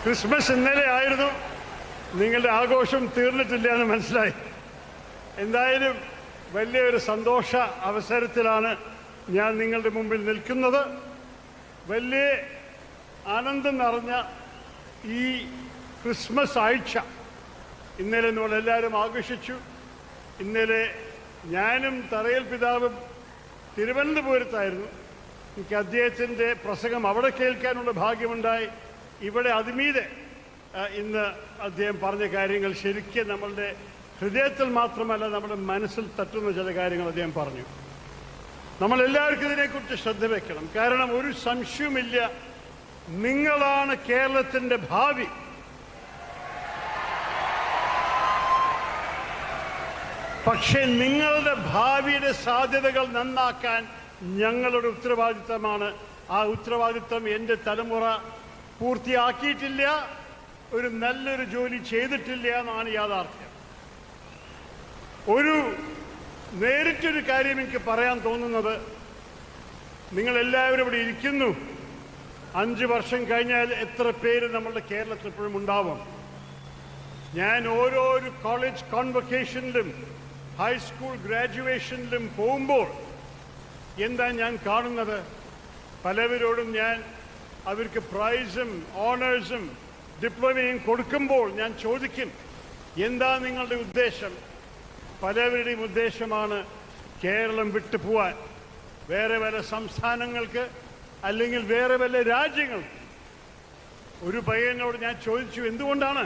Christmas ഇന്നലെ ആയിരുന്നു. നിങ്ങളുടെ ആഘോഷം തീർന്നിട്ടില്ല എന്ന് മനസ്സിലായി. എന്തായാലും വലിയൊരു സന്തോഷ അവസരത്തിലാണ് ഞാൻ നിങ്ങളുടെ മുമ്പിൽ നിൽക്കുന്നത്. വലിയ ആനന്ദം നിറഞ്ഞ ഈ ക്രിസ്മസ് ആഴ്ച ഇന്നലെ നമ്മളെല്ലാവരും ആഘോഷിച്ചു. ഇന്നലെ ഞാനും തറയിൽ പിതാവും തിരുവനന്തപുരത്തായിരുന്നു. എനിക്ക് അദ്ദേഹത്തിൻ്റെ പ്രസംഗം അവിടെ കേൾക്കാനുള്ള ഭാഗ്യമുണ്ടായി. ഇവിടെ അതിമീതെ ഇന്ന് അദ്ദേഹം പറഞ്ഞ കാര്യങ്ങൾ ശരിക്കും നമ്മളുടെ ഹൃദയത്തിൽ മാത്രമല്ല നമ്മുടെ മനസ്സിൽ തട്ടുന്ന ചില കാര്യങ്ങൾ അദ്ദേഹം പറഞ്ഞു. നമ്മളെല്ലാവർക്കും ഇതിനെക്കുറിച്ച് ശ്രദ്ധ വയ്ക്കണം. കാരണം ഒരു സംശയവുമില്ല, നിങ്ങളാണ് കേരളത്തിൻ്റെ ഭാവി. പക്ഷെ നിങ്ങളുടെ ഭാവിയുടെ സാധ്യതകൾ നന്നാക്കാൻ ഞങ്ങളുടെ ഉത്തരവാദിത്തമാണ്. ആ ഉത്തരവാദിത്തം എൻ്റെ തലമുറ പൂർത്തിയാക്കിയിട്ടില്ല, ഒരു നല്ലൊരു ജോലി ചെയ്തിട്ടില്ല എന്നാണ് യാഥാർത്ഥ്യം. നേരിട്ടൊരു കാര്യം എനിക്ക് പറയാൻ തോന്നുന്നത്, നിങ്ങളെല്ലാവരും ഇവിടെ ഇരിക്കുന്നു. 5 വർഷം കഴിഞ്ഞാൽ എത്ര പേര് നമ്മളുടെ കേരളത്തിൽ ഇപ്പോഴും ഉണ്ടാവും? ഞാൻ ഓരോ കോളേജ് കോൺവൊക്കേഷനിലും ഹൈസ്കൂൾ ഗ്രാജുവേഷനിലും പോകുമ്പോൾ എന്താ ഞാൻ കാണുന്നത്? പലവരോടും ഞാൻ അവർക്ക് പ്രൈസും ഓണേഴ്സും ഡിപ്ലോമയും കൊടുക്കുമ്പോൾ ഞാൻ ചോദിക്കും, എന്താ നിങ്ങളുടെ ഉദ്ദേശം? പലവരുടെയും ഉദ്ദേശമാണ് കേരളം വിട്ടു പോവാൻ, വേറെ വല്ല സംസ്ഥാനങ്ങൾക്ക് അല്ലെങ്കിൽ വേറെ വല്ല രാജ്യങ്ങൾക്ക്. ഒരു പയ്യനോട് ഞാൻ ചോദിച്ചു, എന്തുകൊണ്ടാണ്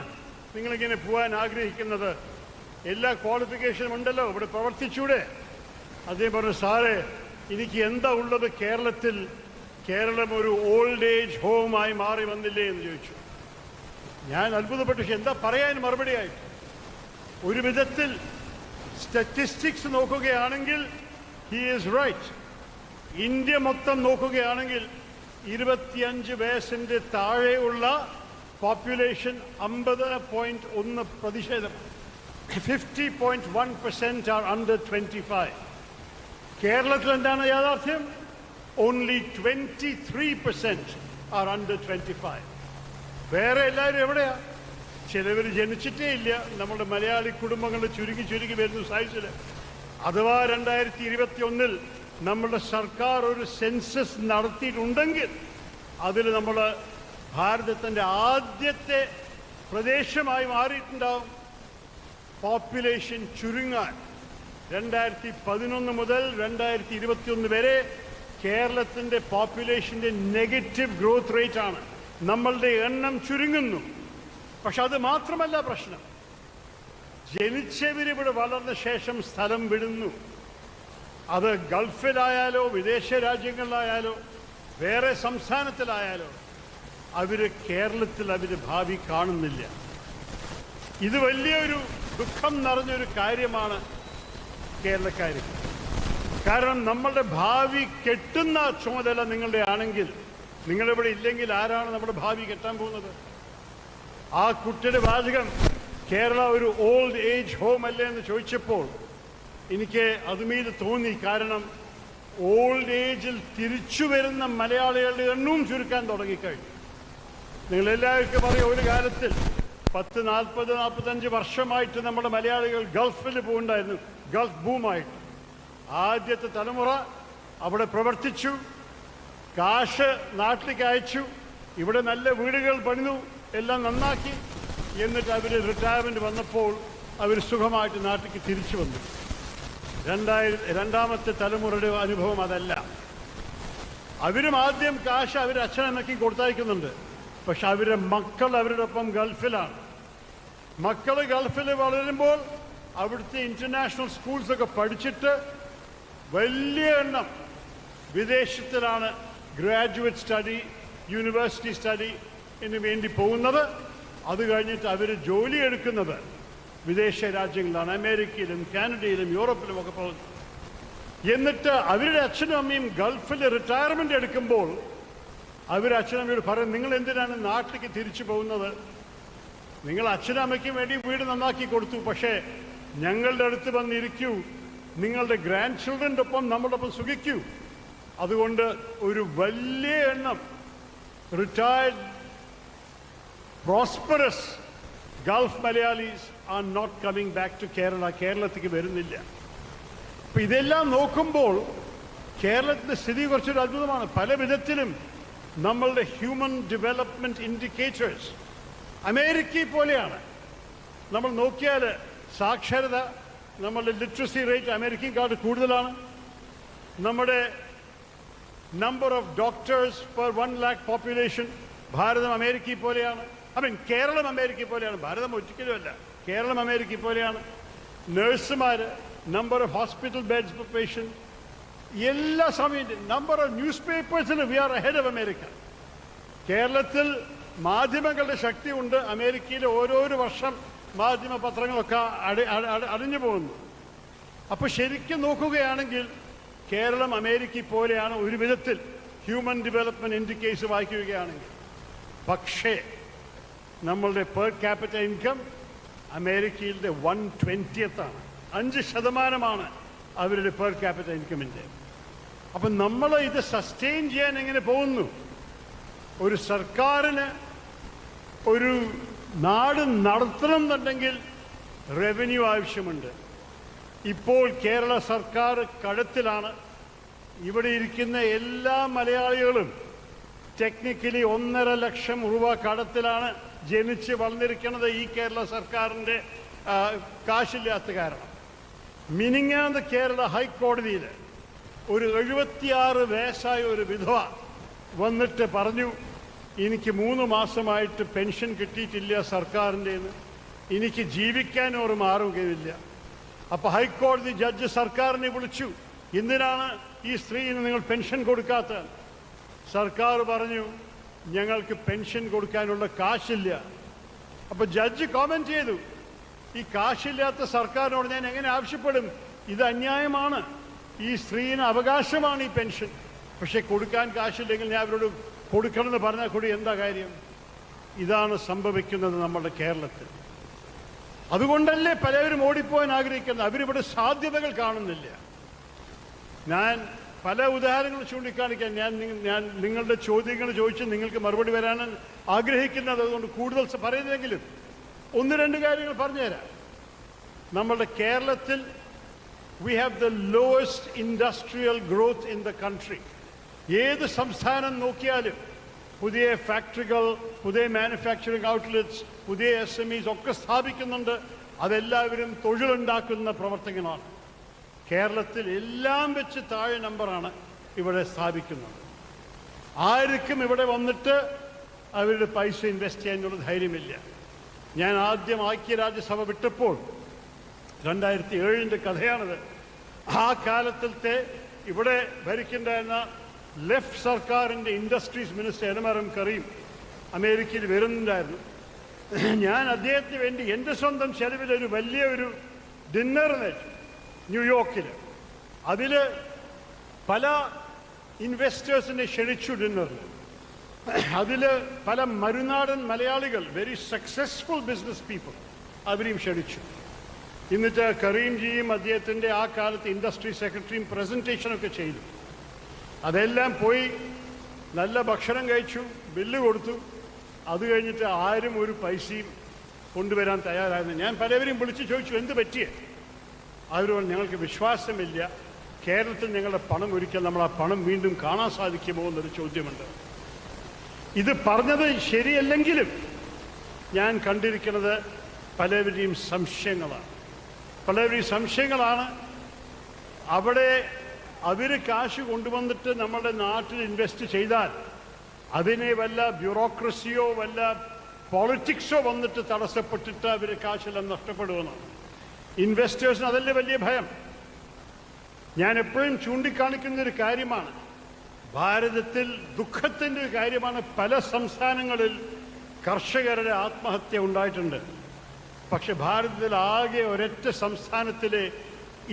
നിങ്ങളിങ്ങനെ പോകാൻ ആഗ്രഹിക്കുന്നത്? എല്ലാ ക്വാളിഫിക്കേഷനും ഉണ്ടല്ലോ, ഇവിടെ പ്രവർത്തിച്ചൂടെ? അദ്ദേഹം പറഞ്ഞു, സാറേ എനിക്ക് എന്താ ഉള്ളത് കേരളത്തിൽ? കേരളം ഒരു ഓൾഡ് ഏജ് ഹോമായി മാറി വന്നില്ലേ എന്ന് ചോദിച്ചു. ഞാൻ അത്ഭുതപ്പെട്ടു. എന്താ പറയാൻ മറുപടിയായിട്ട്? ഒരു വിധത്തിൽ സ്റ്റാറ്റിസ്റ്റിക്സ് നോക്കുകയാണെങ്കിൽ ഹി ഈസ് റൈറ്റ്. ഇന്ത്യ മൊത്തം നോക്കുകയാണെങ്കിൽ 25 വയസ്സിൻ്റെ താഴെയുള്ള പോപ്പുലേഷൻ 50.1%. 50.1% are under 25. കേരളത്തിൽ എന്താണ് യാഥാർത്ഥ്യം? Only 23% are under 25. വേറെ എല്ലാവരും എവിടെയാ? ചിലവർ ജനിച്ചിട്ടേ ഇല്ല. നമ്മുടെ മലയാളി കുടുംബങ്ങൾ ചുരുങ്ങി വരുന്ന സൈസിൽ. അഥവാ 2021 നമ്മുടെ സർക്കാർ ഒരു സെൻസസ് നടത്തിയിട്ടുണ്ടെങ്കിൽ അതിൽ നമ്മൾ ഭാരതത്തിൻ്റെ ആദ്യത്തെ പ്രദേശമായി മാറിയിട്ടുണ്ടാവും. പോപ്പുലേഷൻ ചുരുങ്ങാൻ 2011 മുതൽ 2021 വരെ കേരളത്തിൻ്റെ പോപ്പുലേഷൻ്റെ നെഗറ്റീവ് ഗ്രോത്ത് റേറ്റ് ആണ്. നമ്മളുടെ എണ്ണം ചുരുങ്ങുന്നു. പക്ഷെ അത് മാത്രമല്ല പ്രശ്നം. ജനിച്ചവരിവിടെ വളർന്ന ശേഷം സ്ഥലം വിടുന്നു. അത് ഗൾഫിലായാലോ വിദേശ രാജ്യങ്ങളിലായാലോ വേറെ സംസ്ഥാനത്തിലായാലോ കേരളത്തിൽ ഭാവി കാണുന്നില്ല. ഇത് വലിയൊരു ദുഃഖം നിറഞ്ഞൊരു കാര്യമാണ് കേരളക്കാർക്ക്. കാരണം നമ്മളുടെ ഭാവി കെട്ടുന്ന ചുമതല നിങ്ങളുടെ ആണെങ്കിൽ, നിങ്ങളിവിടെ ഇല്ലെങ്കിൽ ആരാണ് നമ്മുടെ ഭാവി കെട്ടാൻ പോകുന്നത്? ആ കുട്ടിയുടെ വാചകം കേരള ഒരു ഓൾഡ് ഏജ് ഹോം അല്ലേ എന്ന് ചോദിച്ചപ്പോൾ എനിക്ക് അതുമീത് തോന്നി. കാരണം ഓൾഡ് ഏജിൽ തിരിച്ചു വരുന്ന മലയാളികളുടെ എണ്ണവും ചുരുക്കാൻ തുടങ്ങിക്കഴിഞ്ഞു. നിങ്ങളെല്ലാവർക്കും അറിയാം, ഒരു കാലത്തിൽ 10-40-45 വർഷമായിട്ട് നമ്മുടെ മലയാളികൾ ഗൾഫിൽ പോകുന്നുണ്ടായിരുന്നു. ഗൾഫ് ബൂമായിട്ട് ആദ്യത്തെ തലമുറ അവിടെ പ്രവർത്തിച്ചു, കാശ് നാട്ടിലേക്ക് അയച്ചു, ഇവിടെ നല്ല വീടുകൾ പണിതു, എല്ലാം നന്നാക്കി. എന്നിട്ട് അവർ റിട്ടയർമെൻറ്റ് വന്നപ്പോൾ അവർ സുഖമായിട്ട് നാട്ടിലേക്ക് തിരിച്ചു വന്നു. രണ്ടാമത്തെ തലമുറയുടെ അനുഭവം അതല്ല. അവരും ആദ്യം കാശ് അച്ഛനമ്മയ്ക്ക് കൊടുത്തയക്കുന്നുണ്ട്. പക്ഷെ അവരുടെ മക്കൾ അവരുടെ ഒപ്പം ഗൾഫിലാണ്. മക്കൾ ഗൾഫിൽ വളരുമ്പോൾ അവിടുത്തെ ഇൻ്റർനാഷണൽ സ്കൂൾസൊക്കെ പഠിച്ചിട്ട് വലിയ എണ്ണം വിദേശത്തിലാണ് ഗ്രാജുവേറ്റ് സ്റ്റഡി, യൂണിവേഴ്സിറ്റി സ്റ്റഡി എന്ന് വേണ്ടി പോകുന്നത്. അത് കഴിഞ്ഞിട്ട് അവർ ജോലി എടുക്കുന്നത് വിദേശ രാജ്യങ്ങളിലാണ്. അമേരിക്കയിലും കാനഡയിലും യൂറോപ്പിലും ഒക്കെ പോകുന്നത്. എന്നിട്ട് അവരുടെ അച്ഛനും അമ്മയും ഗൾഫിൽ റിട്ടയർമെൻ്റ് എടുക്കുമ്പോൾ അച്ഛനമ്മയോട് പറയും, നിങ്ങൾ എന്തിനാണ് നാട്ടിലേക്ക് തിരിച്ചു പോകുന്നത്? നിങ്ങൾ അച്ഛനമ്മയ്ക്കും വേണ്ടി വീട് നന്നാക്കി കൊടുത്തു, പക്ഷേ ഞങ്ങളുടെ അടുത്ത് വന്നിരിക്കൂ, നിങ്ങളുടെ ഗ്രാൻഡ് ചിൽഡ്രൻ്റെ ഒപ്പം നമ്മുടെ ഒപ്പം സുഖിക്കൂ. അതുകൊണ്ട് ഒരു വലിയ എണ്ണം retired prosperous Gulf Malayalees are not coming back to Kerala. കേരളത്തിലേക്ക് വരുന്നില്ല. അപ്പം ഇതെല്ലാം നോക്കുമ്പോൾ കേരളത്തിൻ്റെ സ്ഥിതി കുറച്ചൊരു അത്ഭുതമാണ്. പല വിധത്തിലും നമ്മളുടെ ഹ്യൂമൻ ഡെവലപ്മെൻറ്റ് ഇൻഡിക്കേറ്റേഴ്സ് അമേരിക്കയെ പോലെയാണ്. നമ്മൾ നോക്കിയാൽ സാക്ഷരത, നമ്മളുടെ ലിറ്ററസി റേറ്റ് അമേരിക്കയെക്കാൾ കൂടുതലാണ്. നമ്മുടെ number of doctors per 1 lakh population Bharatam അമേരിക്കയെ പോലെയാണ്. കേരളം അമേരിക്കയെ പോലെയാണ്. ഭാരതം ഒരിക്കലുമല്ല, കേരളം അമേരിക്കയെ പോലെയാണ്. നഴ്സുമാർ, number of hospital beds per patient, എല്ലാ സമയത്തും നമ്പർ ഓഫ് ന്യൂസ് പേപ്പേഴ്സിൽ we are ahead of America. കേരളത്തിൽ മാധ്യമങ്ങളുടെ ശക്തി ഉണ്ട്. അമേരിക്കയിൽ ഓരോരോ വർഷം മാധ്യമ പത്രങ്ങളൊക്കെ അടിഞ്ഞു പോകുന്നു. അപ്പോൾ ശരിക്കും നോക്കുകയാണെങ്കിൽ കേരളം അമേരിക്കയെ പോലെയാണ് ഒരു വിധത്തിൽ ഹ്യൂമൻ ഡെവലപ്മെൻറ്റ് ഇൻഡിക്കേറ്റേഴ്സ് വായിക്കുകയാണെങ്കിൽ. പക്ഷേ നമ്മളുടെ പെർ ക്യാപിറ്റൽ ഇൻകം അമേരിക്കയിലെ 1/20 5% അവരുടെ പെർ ക്യാപിറ്റൽ ഇൻകമിൻ്റെ. അപ്പം നമ്മൾ ഇത് സസ്റ്റെയിൻ ചെയ്യാൻ എങ്ങനെ പോകുന്നു? ഒരു സർക്കാരിന് ഒരു നാട് നടത്തണം എന്നുണ്ടെങ്കിൽ റവന്യൂ ആവശ്യമുണ്ട്. ഇപ്പോൾ കേരള സർക്കാർ കടത്തിലാണ്. ഇവിടെ ഇരിക്കുന്ന എല്ലാ മലയാളികളും ടെക്നിക്കലി 1.5 ലക്ഷം രൂപ കടത്തിലാണ് ജനിച്ച് വളർന്നിരിക്കുന്നത്. ഈ കേരള സർക്കാരിൻ്റെ കാശില്ലാത്ത കാരണം. മിനിങ്ങാന്ന് കേരള ഹൈക്കോടതിയിൽ ഒരു 76 വയസ്സായ ഒരു വിധവ വന്നിട്ട് പറഞ്ഞു, എനിക്ക് 3 മാസമായിട്ട് പെൻഷൻ കിട്ടിയിട്ടില്ല സർക്കാരിൻ്റെ, എനിക്ക് ജീവിക്കാൻ ഒരു മാർഗമില്ല. അപ്പോൾ ഹൈക്കോടതി ജഡ്ജ് സർക്കാരിനെ വിളിച്ചു, എന്തിനാണ് ഈ സ്ത്രീന് നിങ്ങൾ പെൻഷൻ കൊടുക്കാത്തത്? സർക്കാർ പറഞ്ഞു, ഞങ്ങൾക്ക് പെൻഷൻ കൊടുക്കാനുള്ള കാശില്ല. അപ്പോൾ ജഡ്ജ് കോമെന്റ് ചെയ്തു, ഈ കാശില്ലാത്ത സർക്കാരിനോട് ഞാൻ എങ്ങനെ ആവശ്യപ്പെടും? ഇത് അന്യായമാണ്. ഈ സ്ത്രീന് അവകാശമാണ് ഈ പെൻഷൻ. പക്ഷെ കൊടുക്കാൻ കാശില്ലെങ്കിൽ ഞാൻ അവരോട് കൊടുക്കണമെന്ന് പറഞ്ഞാൽ കൂടി എന്താ കാര്യം? ഇതാണ് സംഭവിക്കുന്നത് നമ്മുടെ കേരളത്തിൽ. അതുകൊണ്ടല്ലേ പലവരും ഓടിപ്പോകാൻ ആഗ്രഹിക്കുന്നത്. അവരിവിടെ സാധ്യതകൾ കാണുന്നില്ല. ഞാൻ പല ഉദാഹരണങ്ങൾ ചൂണ്ടിക്കാണിക്കാൻ ഞാൻ നിങ്ങളുടെ ചോദ്യങ്ങൾ ചോദിച്ച് നിങ്ങൾക്ക് മറുപടി വരാനാണ് ആഗ്രഹിക്കുന്നത്. അതുകൊണ്ട് കൂടുതൽ പറയുന്നെങ്കിലും 1-2 കാര്യങ്ങൾ പറഞ്ഞുതരാം. നമ്മളുടെ കേരളത്തിൽ we have the lowest industrial growth in the country. ഏത് സംസ്ഥാനം നോക്കിയാലും പുതിയ ഫാക്ടറികൾ, പുതിയ മാനുഫാക്ചറിങ് ഔട്ട്ലെറ്റ്സ്, പുതിയ SMEs ഒക്കെ സ്ഥാപിക്കുന്നുണ്ട്. അതെല്ലാവരും തൊഴിലുണ്ടാക്കുന്ന പ്രവർത്തനങ്ങളാണ്. കേരളത്തിൽ എല്ലാം വെച്ച് താഴെ നമ്പറാണ് ഇവിടെ സ്ഥാപിക്കുന്നത്. ആർക്കും ഇവിടെ വന്നിട്ട് അവരുടെ പൈസ ഇൻവെസ്റ്റ് ചെയ്യാനുള്ള ധൈര്യമില്ല. ഞാൻ ആദ്യം ഐക്യരാജ്യസഭ വിട്ടപ്പോൾ 2007 കഥയാണത്. ആ കാലത്തിലത്തെ ഇവിടെ ഭരിക്കേണ്ടായിരുന്ന ലെഫ്റ്റ് സർക്കാരിൻ്റെ ഇൻഡസ്ട്രീസ് മിനിസ്റ്റർ എം കരീം അമേരിക്കയിൽ വരുന്നുണ്ടായിരുന്നു. ഞാൻ അദ്ദേഹത്തിന് വേണ്ടി എൻ്റെ സ്വന്തം ചെലവിൽ ഒരു വലിയൊരു ഡിന്നർ നേച്ചു ന്യൂയോർക്കിൽ. അതിൽ പല ഇൻവെസ്റ്റേഴ്സിനെ ക്ഷണിച്ചു ഡിന്നറിന്. അതിൽ പല മറുനാടൻ മലയാളികൾ, വെരി സക്സസ്ഫുൾ ബിസിനസ് പീപ്പിൾ, അവരെയും ക്ഷണിച്ചു. എന്നിട്ട് കരീംജിയും അദ്ദേഹത്തിൻ്റെ ആ കാലത്ത് ഇൻഡസ്ട്രി സെക്രട്ടറിയും പ്രസൻറ്റേഷനൊക്കെ ചെയ്തു. അതെല്ലാം പോയി നല്ല ഭക്ഷണം കഴിച്ചു, ബില്ല് കൊടുത്തു. അത് കഴിഞ്ഞിട്ട് ആരും ഒരു പൈസയും കൊണ്ടുവരാൻ തയ്യാറായിരുന്നു. ഞാൻ പലവരെയും വിളിച്ച് ചോദിച്ചു, എന്ത് പറ്റിയേ? അവരോട് ഞങ്ങൾക്ക് വിശ്വാസമില്ല, കേരളത്തിൽ ഞങ്ങളുടെ പണം ഒരിക്കൽ നമ്മൾ ആ പണം വീണ്ടും കാണാൻ സാധിക്കുമോ എന്നൊരു ചോദ്യമുണ്ട്. ഇത് പറഞ്ഞത് ശരിയല്ലെങ്കിലും ഞാൻ കണ്ടിരിക്കുന്നത് പലവരെയും സംശയങ്ങളാണ്. അവിടെ അവർ കാശ് കൊണ്ടുവന്നിട്ട് നമ്മുടെ നാട്ടിൽ ഇൻവെസ്റ്റ് ചെയ്താൽ അതിനെ വല്ല ബ്യൂറോക്രസിയോ വല്ല പോളിറ്റിക്സോ വന്നിട്ട് തടസ്സപ്പെട്ടിട്ട് അവർ കാശെല്ലാം നഷ്ടപ്പെടുമെന്നാണ്. ഇൻവെസ്റ്റേഴ്സിന് അതല്ലേ വലിയ ഭയം. ഞാൻ എപ്പോഴും ചൂണ്ടിക്കാണിക്കുന്നൊരു കാര്യമാണ്, ഭാരതത്തിൽ ദുഃഖത്തിൻ്റെ ഒരു കാര്യമാണ്, പല സംസ്ഥാനങ്ങളിൽ കർഷകരുടെ ആത്മഹത്യ ഉണ്ടായിട്ടുണ്ട്. പക്ഷെ ഭാരതത്തിൽ ആകെ ഒരൊറ്റ സംസ്ഥാനത്തിലെ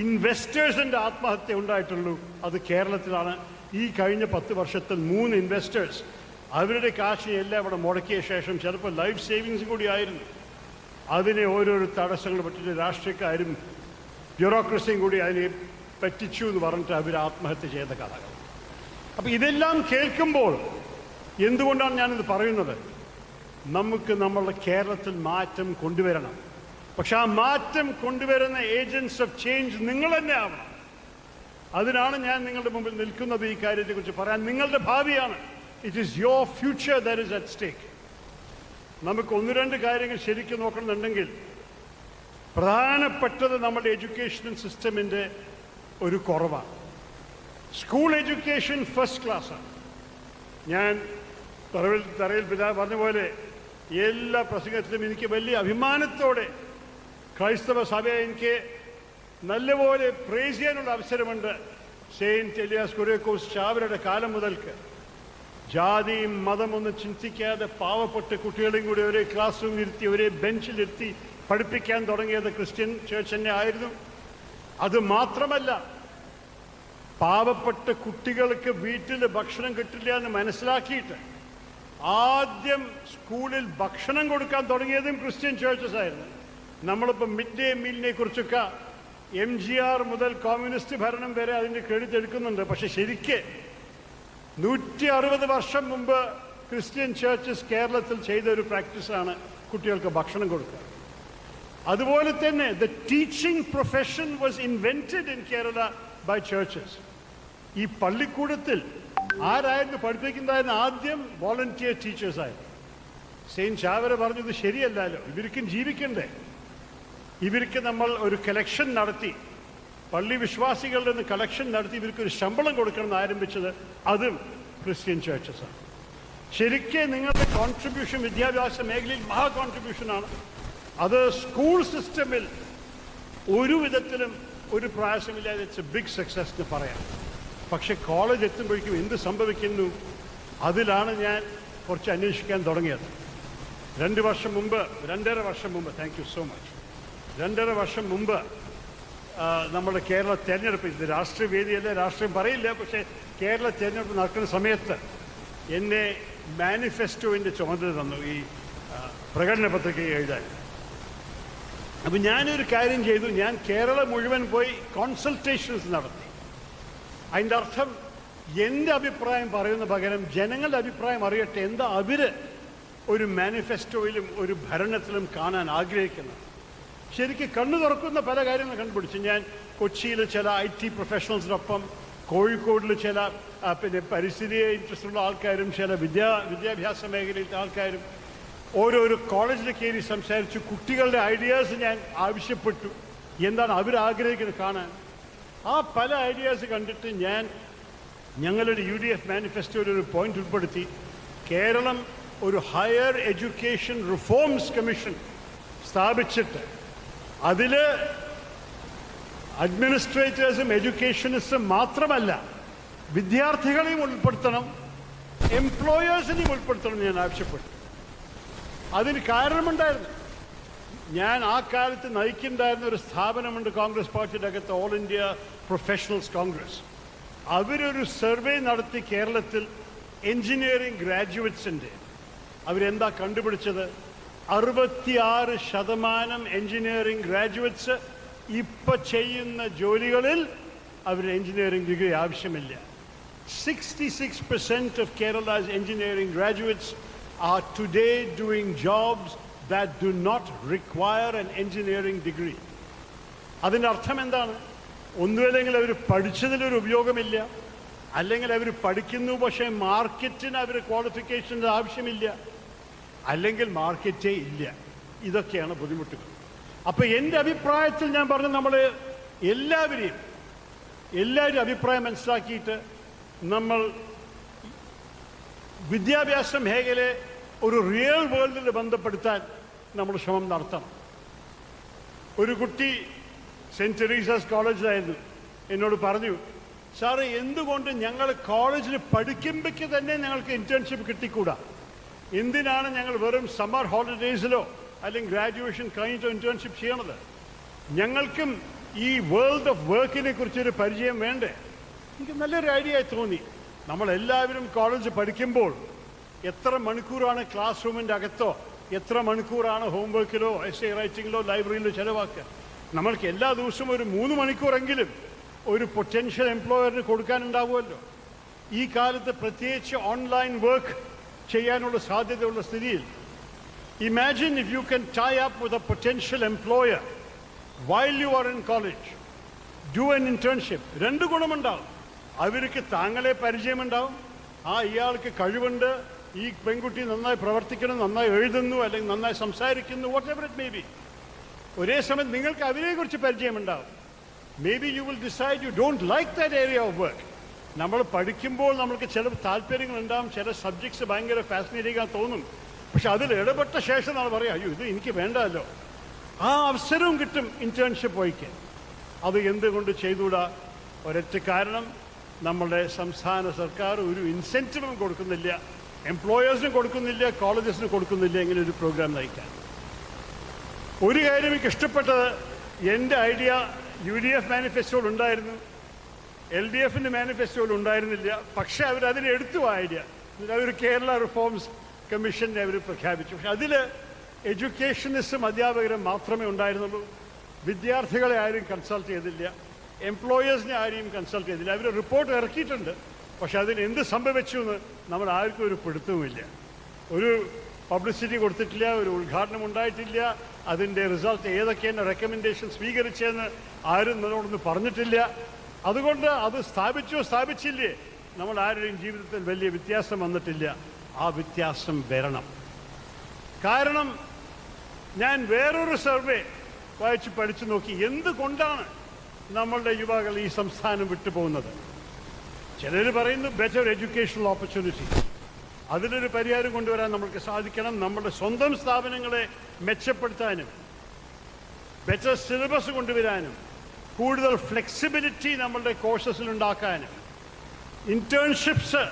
ഇൻവെസ്റ്റേഴ്സിൻ്റെ ആത്മഹത്യ ഉണ്ടായിട്ടുള്ളൂ. അത് കേരളത്തിലാണ്. ഈ കഴിഞ്ഞ 10 വർഷത്തിൽ 3 ഇൻവെസ്റ്റേഴ്സ് അവരുടെ കാശ് എല്ലാം ഇവിടെ മുടക്കിയ ശേഷം, ചിലപ്പോൾ ലൈഫ് സേവിങ്സും കൂടി ആയിരുന്നു, അതിനെ ഓരോരോ തടസ്സങ്ങൾ പറ്റിയിട്ട് രാഷ്ട്രീയക്കാരും ബ്യൂറോക്രസിയും കൂടി അതിനെ പറ്റിച്ചു എന്ന് പറഞ്ഞിട്ട് അവർ ആത്മഹത്യ ചെയ്ത കഥകൾ. അപ്പോൾ ഇതെല്ലാം കേൾക്കുമ്പോൾ എന്തുകൊണ്ടാണ് ഞാനിത് പറയുന്നത്? നമുക്ക് നമ്മളുടെ കേരളത്തിൽ മാറ്റം കൊണ്ടുവരണം. പക്ഷെ ആ മാറ്റം കൊണ്ടുവരുന്ന ഏജൻസ് ഓഫ് ചേഞ്ച് നിങ്ങൾ തന്നെ ആവണം. അതിനാണ് ഞാൻ നിങ്ങളുടെ മുമ്പിൽ നിൽക്കുന്നത്. ഈ കാര്യത്തെക്കുറിച്ച് പറയാൻ നിങ്ങളുടെ ഭാവിയാണ്. It is your future that is at stake. നമുക്ക് ഒന്ന് രണ്ട് കാര്യങ്ങൾ ശരിക്കും നോക്കണമെന്നുണ്ടെങ്കിൽ പ്രധാനപ്പെട്ടത് നമ്മുടെ എഡ്യൂക്കേഷൻ സിസ്റ്റമിൻ്റെ ഒരു കുറവാണ്. സ്കൂൾ എഡ്യൂക്കേഷൻ ഫസ്റ്റ് ക്ലാസ്സാണ്. ഞാൻ തറയിൽ പിതാവ് പറഞ്ഞ പോലെ എല്ലാ പ്രസംഗത്തിലും എനിക്ക് വലിയ അഭിമാനത്തോടെ ക്രൈസ്തവ സഭയെ എനിക്ക് നല്ലപോലെ പ്രേസ് ചെയ്യാനുള്ള അവസരമുണ്ട്. സെയിൻറ്റ് എലിയാസ് കുര്യാക്കോസ് ചാവരുടെ കാലം മുതൽക്ക് ജാതിയും മതമൊന്നും ചിന്തിക്കാതെ പാവപ്പെട്ട കുട്ടികളെയും കൂടി ഒരേ ക്ലാസ് റൂമിലിരുത്തി ഒരേ ബെഞ്ചിലിരുത്തി പഠിപ്പിക്കാൻ തുടങ്ങിയത് ക്രിസ്ത്യൻ ചേർച്ച് തന്നെ ആയിരുന്നു. അത് മാത്രമല്ല, പാവപ്പെട്ട കുട്ടികൾക്ക് വീട്ടിൽ ഭക്ഷണം കിട്ടില്ല എന്ന് മനസ്സിലാക്കിയിട്ട് ആദ്യം സ്കൂളിൽ ഭക്ഷണം കൊടുക്കാൻ തുടങ്ങിയതും ക്രിസ്ത്യൻ ചേർച്ചസ് ആയിരുന്നു. നമ്മളിപ്പോൾ മിഡ് ഡേ മീലിനെ കുറിച്ചൊക്കെ MGR മുതൽ കമ്മ്യൂണിസ്റ്റ് ഭരണം വരെ അതിൻ്റെ ക്രെഡിറ്റ് എടുക്കുന്നുണ്ട്. പക്ഷെ ശരിക്ക് 160 വർഷം മുമ്പ് ക്രിസ്ത്യൻ ചേർച്ചസ് കേരളത്തിൽ ചെയ്ത ഒരു പ്രാക്ടീസാണ് കുട്ടികൾക്ക് ഭക്ഷണം കൊടുക്കുക. അതുപോലെ തന്നെ the teaching profession was invented in Kerala by churches. ഈ പള്ളിക്കൂടത്തിൽ ആരായിരുന്നു പഠിപ്പിക്കുന്നതായിരുന്നു? ആദ്യം വോളണ്ടിയർ ടീച്ചേഴ്സായിരുന്നു. സെയിൻറ്റ് ചാവര പറഞ്ഞത് ശരിയല്ലല്ലോ, ഇവർക്കും ജീവിക്കണ്ടേ, ഇവർക്ക് നമ്മൾ ഒരു കളക്ഷൻ നടത്തി, പള്ളി വിശ്വാസികളുടെ നിന്ന് കളക്ഷൻ നടത്തി ഇവർക്കൊരു ശമ്പളം കൊടുക്കണമെന്ന് ആരംഭിച്ചത് അതും ക്രിസ്ത്യൻ ചേർച്ചസാണ്. ശരിക്കും നിങ്ങളുടെ കോൺട്രിബ്യൂഷൻ വിദ്യാഭ്യാസ മേഖലയിൽ മഹാ കോൺട്രിബ്യൂഷനാണ്. അത് സ്കൂൾ സിസ്റ്റമിൽ ഒരു വിധത്തിലും ഒരു പ്രയാസമില്ലാതെ ഇറ്റ്സ് എ ബിഗ് സക്സസ് എന്ന് പറയാം. പക്ഷെ കോളേജ് എത്തുമ്പോഴേക്കും എന്ത് സംഭവിക്കുന്നു, അതിലാണ് ഞാൻ കുറച്ച് അന്വേഷിക്കാൻ തുടങ്ങിയത്. 2 വർഷം മുമ്പ്, 2.5 വർഷം മുമ്പ്, താങ്ക് യു സോ മച്ച്, 2.5 വർഷം മുമ്പ് നമ്മുടെ കേരള തെരഞ്ഞെടുപ്പ്, ഇത് രാഷ്ട്രീയ വേദിയല്ല, രാഷ്ട്രീയം പറയില്ല, പക്ഷേ കേരള തെരഞ്ഞെടുപ്പ് നടക്കുന്ന സമയത്ത് എന്നെ മാനിഫെസ്റ്റോവിൻ്റെ ചുമതല തന്നു ഈ പ്രകടന പത്രിക എഴുതാൻ. അപ്പം ഞാനൊരു കാര്യം ചെയ്തു, ഞാൻ കേരളം മുഴുവൻ പോയി കോൺസൾട്ടേഷൻസ് നടത്തി. അതിൻ്റെ അർത്ഥം എൻ്റെ അഭിപ്രായം പറയുന്ന പകരം ജനങ്ങളുടെ അഭിപ്രായം അറിയട്ടെ, എന്താ അവർ ഒരു മാനിഫെസ്റ്റോയിലും ഒരു ഭരണത്തിലും കാണാൻ ആഗ്രഹിക്കുന്നത്. ശരിക്കും കണ്ണു തുറക്കുന്ന പല കാര്യങ്ങൾ കണ്ടുപിടിച്ചു. ഞാൻ കൊച്ചിയിൽ ചില IT പ്രൊഫഷണൽസിനൊപ്പം, കോഴിക്കോടിൽ ചില പിന്നെ പരിസ്ഥിതിയെ ഇൻട്രസ്റ്റ് ഉള്ള ആൾക്കാരും ചില വിദ്യാഭ്യാസ മേഖലയിലെ ആൾക്കാരും ഓരോരോ കോളേജിൽ കയറി സംസാരിച്ചു. കുട്ടികളുടെ ഐഡിയാസ് ഞാൻ ആവശ്യപ്പെട്ടു, എന്താണ് അവരാഗ്രഹിക്കുന്നത് കാണാൻ. ആ പല ഐഡിയാസ് കണ്ടിട്ട് ഞങ്ങളുടെ UDF മാനിഫെസ്റ്റോയിൽ ഒരു പോയിന്റ് ഉൾപ്പെടുത്തി. കേരളം ഒരു ഹയർ എഡ്യൂക്കേഷൻ റിഫോംസ് കമ്മീഷൻ സ്ഥാപിച്ചിട്ട് അതിൽ അഡ്മിനിസ്ട്രേറ്റേഴ്സും എഡ്യൂക്കേഷനിസ്റ്റും മാത്രമല്ല വിദ്യാർത്ഥികളെയും ഉൾപ്പെടുത്തണം, എംപ്ലോയേഴ്സിനെയും ഉൾപ്പെടുത്തണം ഞാൻ ആവശ്യപ്പെട്ടു. അതിന് കാരണമുണ്ടായിരുന്നു. ഞാൻ ആ കാലത്ത് നയിക്കുന്നുണ്ടായിരുന്ന ഒരു സ്ഥാപനമുണ്ട് കോൺഗ്രസ് പാർട്ടിയുടെ അകത്ത്, ഓൾ ഇന്ത്യ പ്രൊഫഷണൽസ് കോൺഗ്രസ്. അവരൊരു സർവേ നടത്തി കേരളത്തിൽ എൻജിനീയറിംഗ് ഗ്രാജുവേറ്റ്സിൻ്റെ. അവരെന്താ കണ്ടുപിടിച്ചത്? 66% എൻജിനീയറിംഗ് ഗ്രാജുവേറ്റ്സ് ഇപ്പം ചെയ്യുന്ന ജോലികളിൽ അവർ എൻജിനീയറിംഗ് ഡിഗ്രി ആവശ്യമില്ല. 66% of Kerala's engineering graduates are today doing jobs that do not require an engineering degree. അതിൻ്റെ അർത്ഥം എന്താണ്? ഒന്നുമില്ലെങ്കിൽ അവർ പഠിച്ചതിലൊരു ഉപയോഗമില്ല, അല്ലെങ്കിൽ അവർ പഠിക്കുന്നു പക്ഷേ മാർക്കറ്റിന് അവർ ക്വാളിഫിക്കേഷൻ്റെ ആവശ്യമില്ല, അല്ലെങ്കിൽ മാർക്കറ്റേ ഇല്ല. ഇതൊക്കെയാണ് ബുദ്ധിമുട്ടുകൾ. അപ്പോൾ എൻ്റെ അഭിപ്രായത്തിൽ ഞാൻ പറഞ്ഞു, നമ്മൾ എല്ലാവരും അഭിപ്രായം മനസ്സിലാക്കിയിട്ട് നമ്മൾ വിദ്യാഭ്യാസ മേഖലയെ ഒരു റിയൽ വേൾഡിൽ ബന്ധപ്പെടുത്താൻ നമ്മൾ ശ്രമം നടത്തണം. ഒരു കുട്ടി സെൻറ്റ് തെരേസാസ് കോളേജിലായിരുന്നു, എന്നോട് പറഞ്ഞു, സാറ് എന്തുകൊണ്ട് ഞങ്ങൾ കോളേജിൽ പഠിക്കുമ്പോഴേക്ക് തന്നെ ഞങ്ങൾക്ക് ഇൻറ്റേൺഷിപ്പ് കിട്ടിക്കൂടാ? എന്തിനാണ് ഞങ്ങൾ വെറും സമ്മർ ഹോളിഡേയ്സിലോ അല്ലെങ്കിൽ ഗ്രാജുവേഷൻ കഴിഞ്ഞിട്ടോ ഇൻറ്റേൺഷിപ്പ് ചെയ്യണത്? ഞങ്ങൾക്കും ഈ വേൾഡ് ഓഫ് വർക്കിനെ കുറിച്ചൊരു പരിചയം വേണ്ടേ? എനിക്ക് നല്ലൊരു ഐഡിയ തോന്നി. നമ്മളെല്ലാവരും കോളേജ് പഠിക്കുമ്പോൾ എത്ര മണിക്കൂറാണ് ക്ലാസ് റൂമിൻ്റെ അകത്തോ, എത്ര മണിക്കൂറാണ് ഹോംവർക്കിലോ എസ്സേ റൈറ്റിങ്ങിലോ ലൈബ്രറിയിലോ ചിലവാക്കുക? നമ്മൾക്ക് എല്ലാ ദിവസവും ഒരു 3 മണിക്കൂറെങ്കിലും ഒരു പൊട്ടൻഷ്യൽ എംപ്ലോയറിന് കൊടുക്കാനുണ്ടാവുമല്ലോ. ഈ കാലത്ത് പ്രത്യേകിച്ച് ഓൺലൈൻ വർക്ക് ചെയ്യാനുള്ള സാധ്യതയുള്ള സ്ഥിതിയിൽ Imagine if you can tie up with a potential employer while you are in college. Do an internship. രണ്ട് ഗുണമുണ്ടാവും. അവർക്ക് താങ്കളെ പരിചയമുണ്ടാവും. ഇയാൾക്ക് കഴിവുണ്ട്, ഈ പെൺകുട്ടി നന്നായി പ്രവർത്തിക്കണം, നന്നായി എഴുതുന്നു, അല്ലെങ്കിൽ നന്നായി സംസാരിക്കുന്നു, whatever it may be. ഒരേ സമയം നിങ്ങൾക്ക് അവരെക്കുറിച്ച് പരിചയമുണ്ടാവും. Maybe you will decide you don't like that area of work. നമ്മൾ പഠിക്കുമ്പോൾ നമ്മൾക്ക് ചില താല്പര്യങ്ങളുണ്ടാവും, ചില സബ്ജക്ട്സ് ഭയങ്കര ഫാസിനേറ്റിംഗ് ആയി തോന്നും. പക്ഷെ അതിൽ ഇടപെട്ട ശേഷം നമ്മൾ പറയാം, അയ്യോ ഇത് എനിക്ക് വേണ്ടല്ലോ. ആ അവസരവും കിട്ടും ഇന്റേൺഷിപ്പ് പോയിക്കാൻ. അത് എന്തുകൊണ്ട് ചെയ്തുകൂടാ? ഒരൊറ്റ കാരണം, നമ്മുടെ സംസ്ഥാന സർക്കാർ ഒരു ഇൻസെൻറ്റീവും കൊടുക്കുന്നില്ല, എംപ്ലോയേഴ്സിന് കൊടുക്കുന്നില്ല, കോളേജസിന് കൊടുക്കുന്നില്ല ഇങ്ങനെ ഒരു പ്രോഗ്രാം നയിക്കാൻ. ഒരു കാര്യം എനിക്ക് ഇഷ്ടപ്പെട്ടത്, എൻ്റെ ഐഡിയ UDF മാനിഫെസ്റ്റോയിൽ ഉണ്ടായിരുന്നു, LDFിൻ്റെ മാനിഫെസ്റ്റോയിൽ ഉണ്ടായിരുന്നില്ല. പക്ഷേ അവരതിനെ എടുത്തു ഐഡിയ. അവർ കേരള റിഫോംസ് കമ്മീഷനെ അവർ പ്രഖ്യാപിച്ചു. പക്ഷെ അതിൽ എഡ്യൂക്കേഷനിസ്റ്റും അധ്യാപകരും മാത്രമേ ഉണ്ടായിരുന്നുള്ളൂ. വിദ്യാർത്ഥികളെ ആരും കൺസൾട്ട് ചെയ്തില്ല, എംപ്ലോയേഴ്സിനെ ആരെയും കൺസൾട്ട് ചെയ്തില്ല. അവർ റിപ്പോർട്ട് ഇറക്കിയിട്ടുണ്ട്, പക്ഷെ അതിന് എന്ത് സംഭവിച്ചു എന്ന് നമ്മൾ ആർക്കും ഒരു പിടുത്തവുമില്ല. ഒരു പബ്ലിസിറ്റി കൊടുത്തിട്ടില്ല, ഒരു ഉദ്ഘാടനം ഉണ്ടായിട്ടില്ല, അതിൻ്റെ റിസൾട്ട് ഏതൊക്കെയാണ് റെക്കമെൻഡേഷൻ സ്വീകരിച്ചതെന്ന് ആരും നമ്മളോടൊന്ന് പറഞ്ഞിട്ടില്ല. അതുകൊണ്ട് അത് സ്ഥാപിച്ചില്ലേ, നമ്മൾ ആരുടെയും ജീവിതത്തിൽ വലിയ വ്യത്യാസം വന്നിട്ടില്ല. ആ വ്യത്യാസം വരണം. കാരണം ഞാൻ വേറൊരു സർവേ വായിച്ച് പഠിച്ചു നോക്കി, എന്തുകൊണ്ടാണ് നമ്മളുടെ യുവാക്കൾ ഈ സംസ്ഥാനം വിട്ടുപോകുന്നത്. ചിലർ പറയുന്നു ബെറ്റർ എഡ്യൂക്കേഷണൽ ഓപ്പർച്യൂണിറ്റി. അതിലൊരു പരിഹാരം കൊണ്ടുവരാൻ നമുക്ക് സാധിക്കണം. നമ്മുടെ സ്വന്തം സ്ഥാപനങ്ങളെ മെച്ചപ്പെടുത്താനും ബെറ്റർ സിലബസ് കൊണ്ടുവരാനും കൂടുതൽ ഫ്ലെക്സിബിലിറ്റി നമ്മളുടെ കോഴ്സസിൽ ഉണ്ടാക്കാനും ഇന്റേൺഷിപ്സ്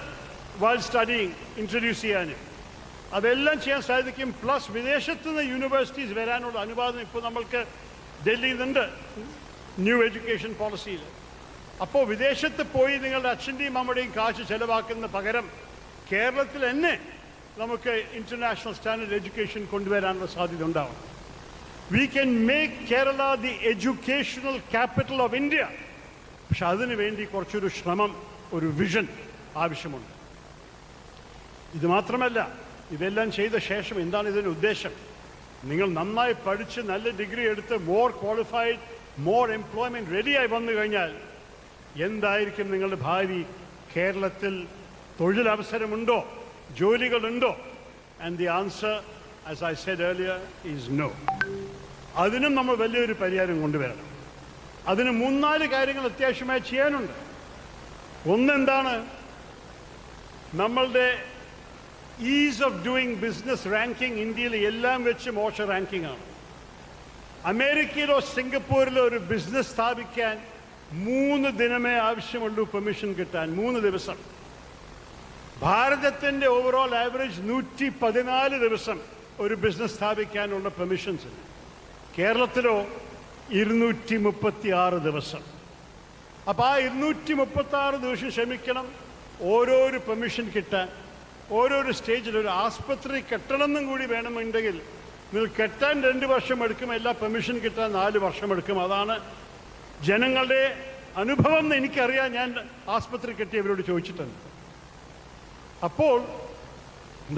വൈൽ സ്റ്റഡിയിങ് ഇൻട്രൊഡ്യൂസ് ചെയ്യാനും അതെല്ലാം ചെയ്യാൻ സാധിക്കും. പ്ലസ് വിദേശത്ത് നിന്ന് യൂണിവേഴ്സിറ്റീസ് വരാനുള്ള അനുവാദം ഇപ്പോൾ നമ്മൾക്ക് ഡൽഹിയിൽ നിന്നുണ്ട് ന്യൂ എഡ്യൂക്കേഷൻ പോളിസിയിൽ. അപ്പോൾ വിദേശത്ത് പോയി നിങ്ങളുടെ അച്ഛൻ്റെയും അമ്മയുടെയും കാശ് ചെലവാക്കുന്ന പകരം കേരളത്തിൽ തന്നെ നമുക്ക് ഇൻ്റർനാഷണൽ സ്റ്റാൻഡേർഡ് എഡ്യൂക്കേഷൻ കൊണ്ടുവരാനുള്ള സാധ്യത ഉണ്ടാവും. We can make Kerala the educational capital of India. പക്ഷെ അതിനു വേണ്ടി കുറച്ചൊരു ശ്രമം, ഒരു വിഷൻ ആവശ്യമുണ്ട്. ഇത് മാത്രമല്ല, ഇതെല്ലാം ചെയ്ത ശേഷം എന്താണ് ഇതിൻ്റെ ഉദ്ദേശം? നിങ്ങൾ നന്നായി പഠിച്ച് നല്ല ഡിഗ്രി എടുത്ത് മോർ ക്വാളിഫൈഡ്, മോർ എംപ്ലോയ്മെൻറ്റ് റെഡിയായി വന്നു കഴിഞ്ഞാൽ എന്തായിരിക്കും നിങ്ങളുടെ ഭാവി? കേരളത്തിൽ തൊഴിലവസരമുണ്ടോ? ജോലികളുണ്ടോ? And the answer, as I said earlier, is no. അതിനും നമ്മൾ വലിയൊരു പരിഹാരം കൊണ്ടുവരണം. അതിന് 3-4 കാര്യങ്ങൾ അത്യാവശ്യമായി ചെയ്യാനുണ്ട്. ഒന്നെന്താണ്? നമ്മളുടെ is of doing business ranking ഇന്ത്യയിൽ എല്ലാം വെച്ച് മോശം റാങ്കിങ് ആണ്. അമേരിക്കയിലോ സിംഗപ്പൂരിലോ ഒരു ബിസിനസ് സ്ഥാപിക്കാൻ 3 ദിനമേ ആവശ്യമുള്ളൂ പെർമിഷൻ കിട്ടാൻ, 3 ദിവസം. ഭാരതത്തിൻ്റെ ഓവറോൾ ആവറേജ് 114 ദിവസം ഒരു ബിസിനസ് സ്ഥാപിക്കാനുള്ള പെർമിഷൻസ്. കേരളത്തിലോ 236 ദിവസം. അപ്പോൾ ആ 236 ദിവസം ക്ഷമിക്കണം ഓരോരു പെർമിഷൻ കിട്ടാൻ. ഓരോരു സ്റ്റേജിൽ ഒരു ആസ്പത്രി കെട്ടണമെന്നും കൂടി വേണമെന്നുണ്ടെങ്കിൽ നിങ്ങൾ കെട്ടാൻ 2 വർഷം എടുക്കും, എല്ലാ പെർമിഷൻ കിട്ടാൻ 4 വർഷം എടുക്കും. അതാണ് ജനങ്ങളുടെ അനുഭവം എന്ന് എനിക്കറിയാം. ഞാൻ ആസ്പത്രി കെട്ടിയവരോട് ചോദിച്ചിട്ടുണ്ട്. അപ്പോൾ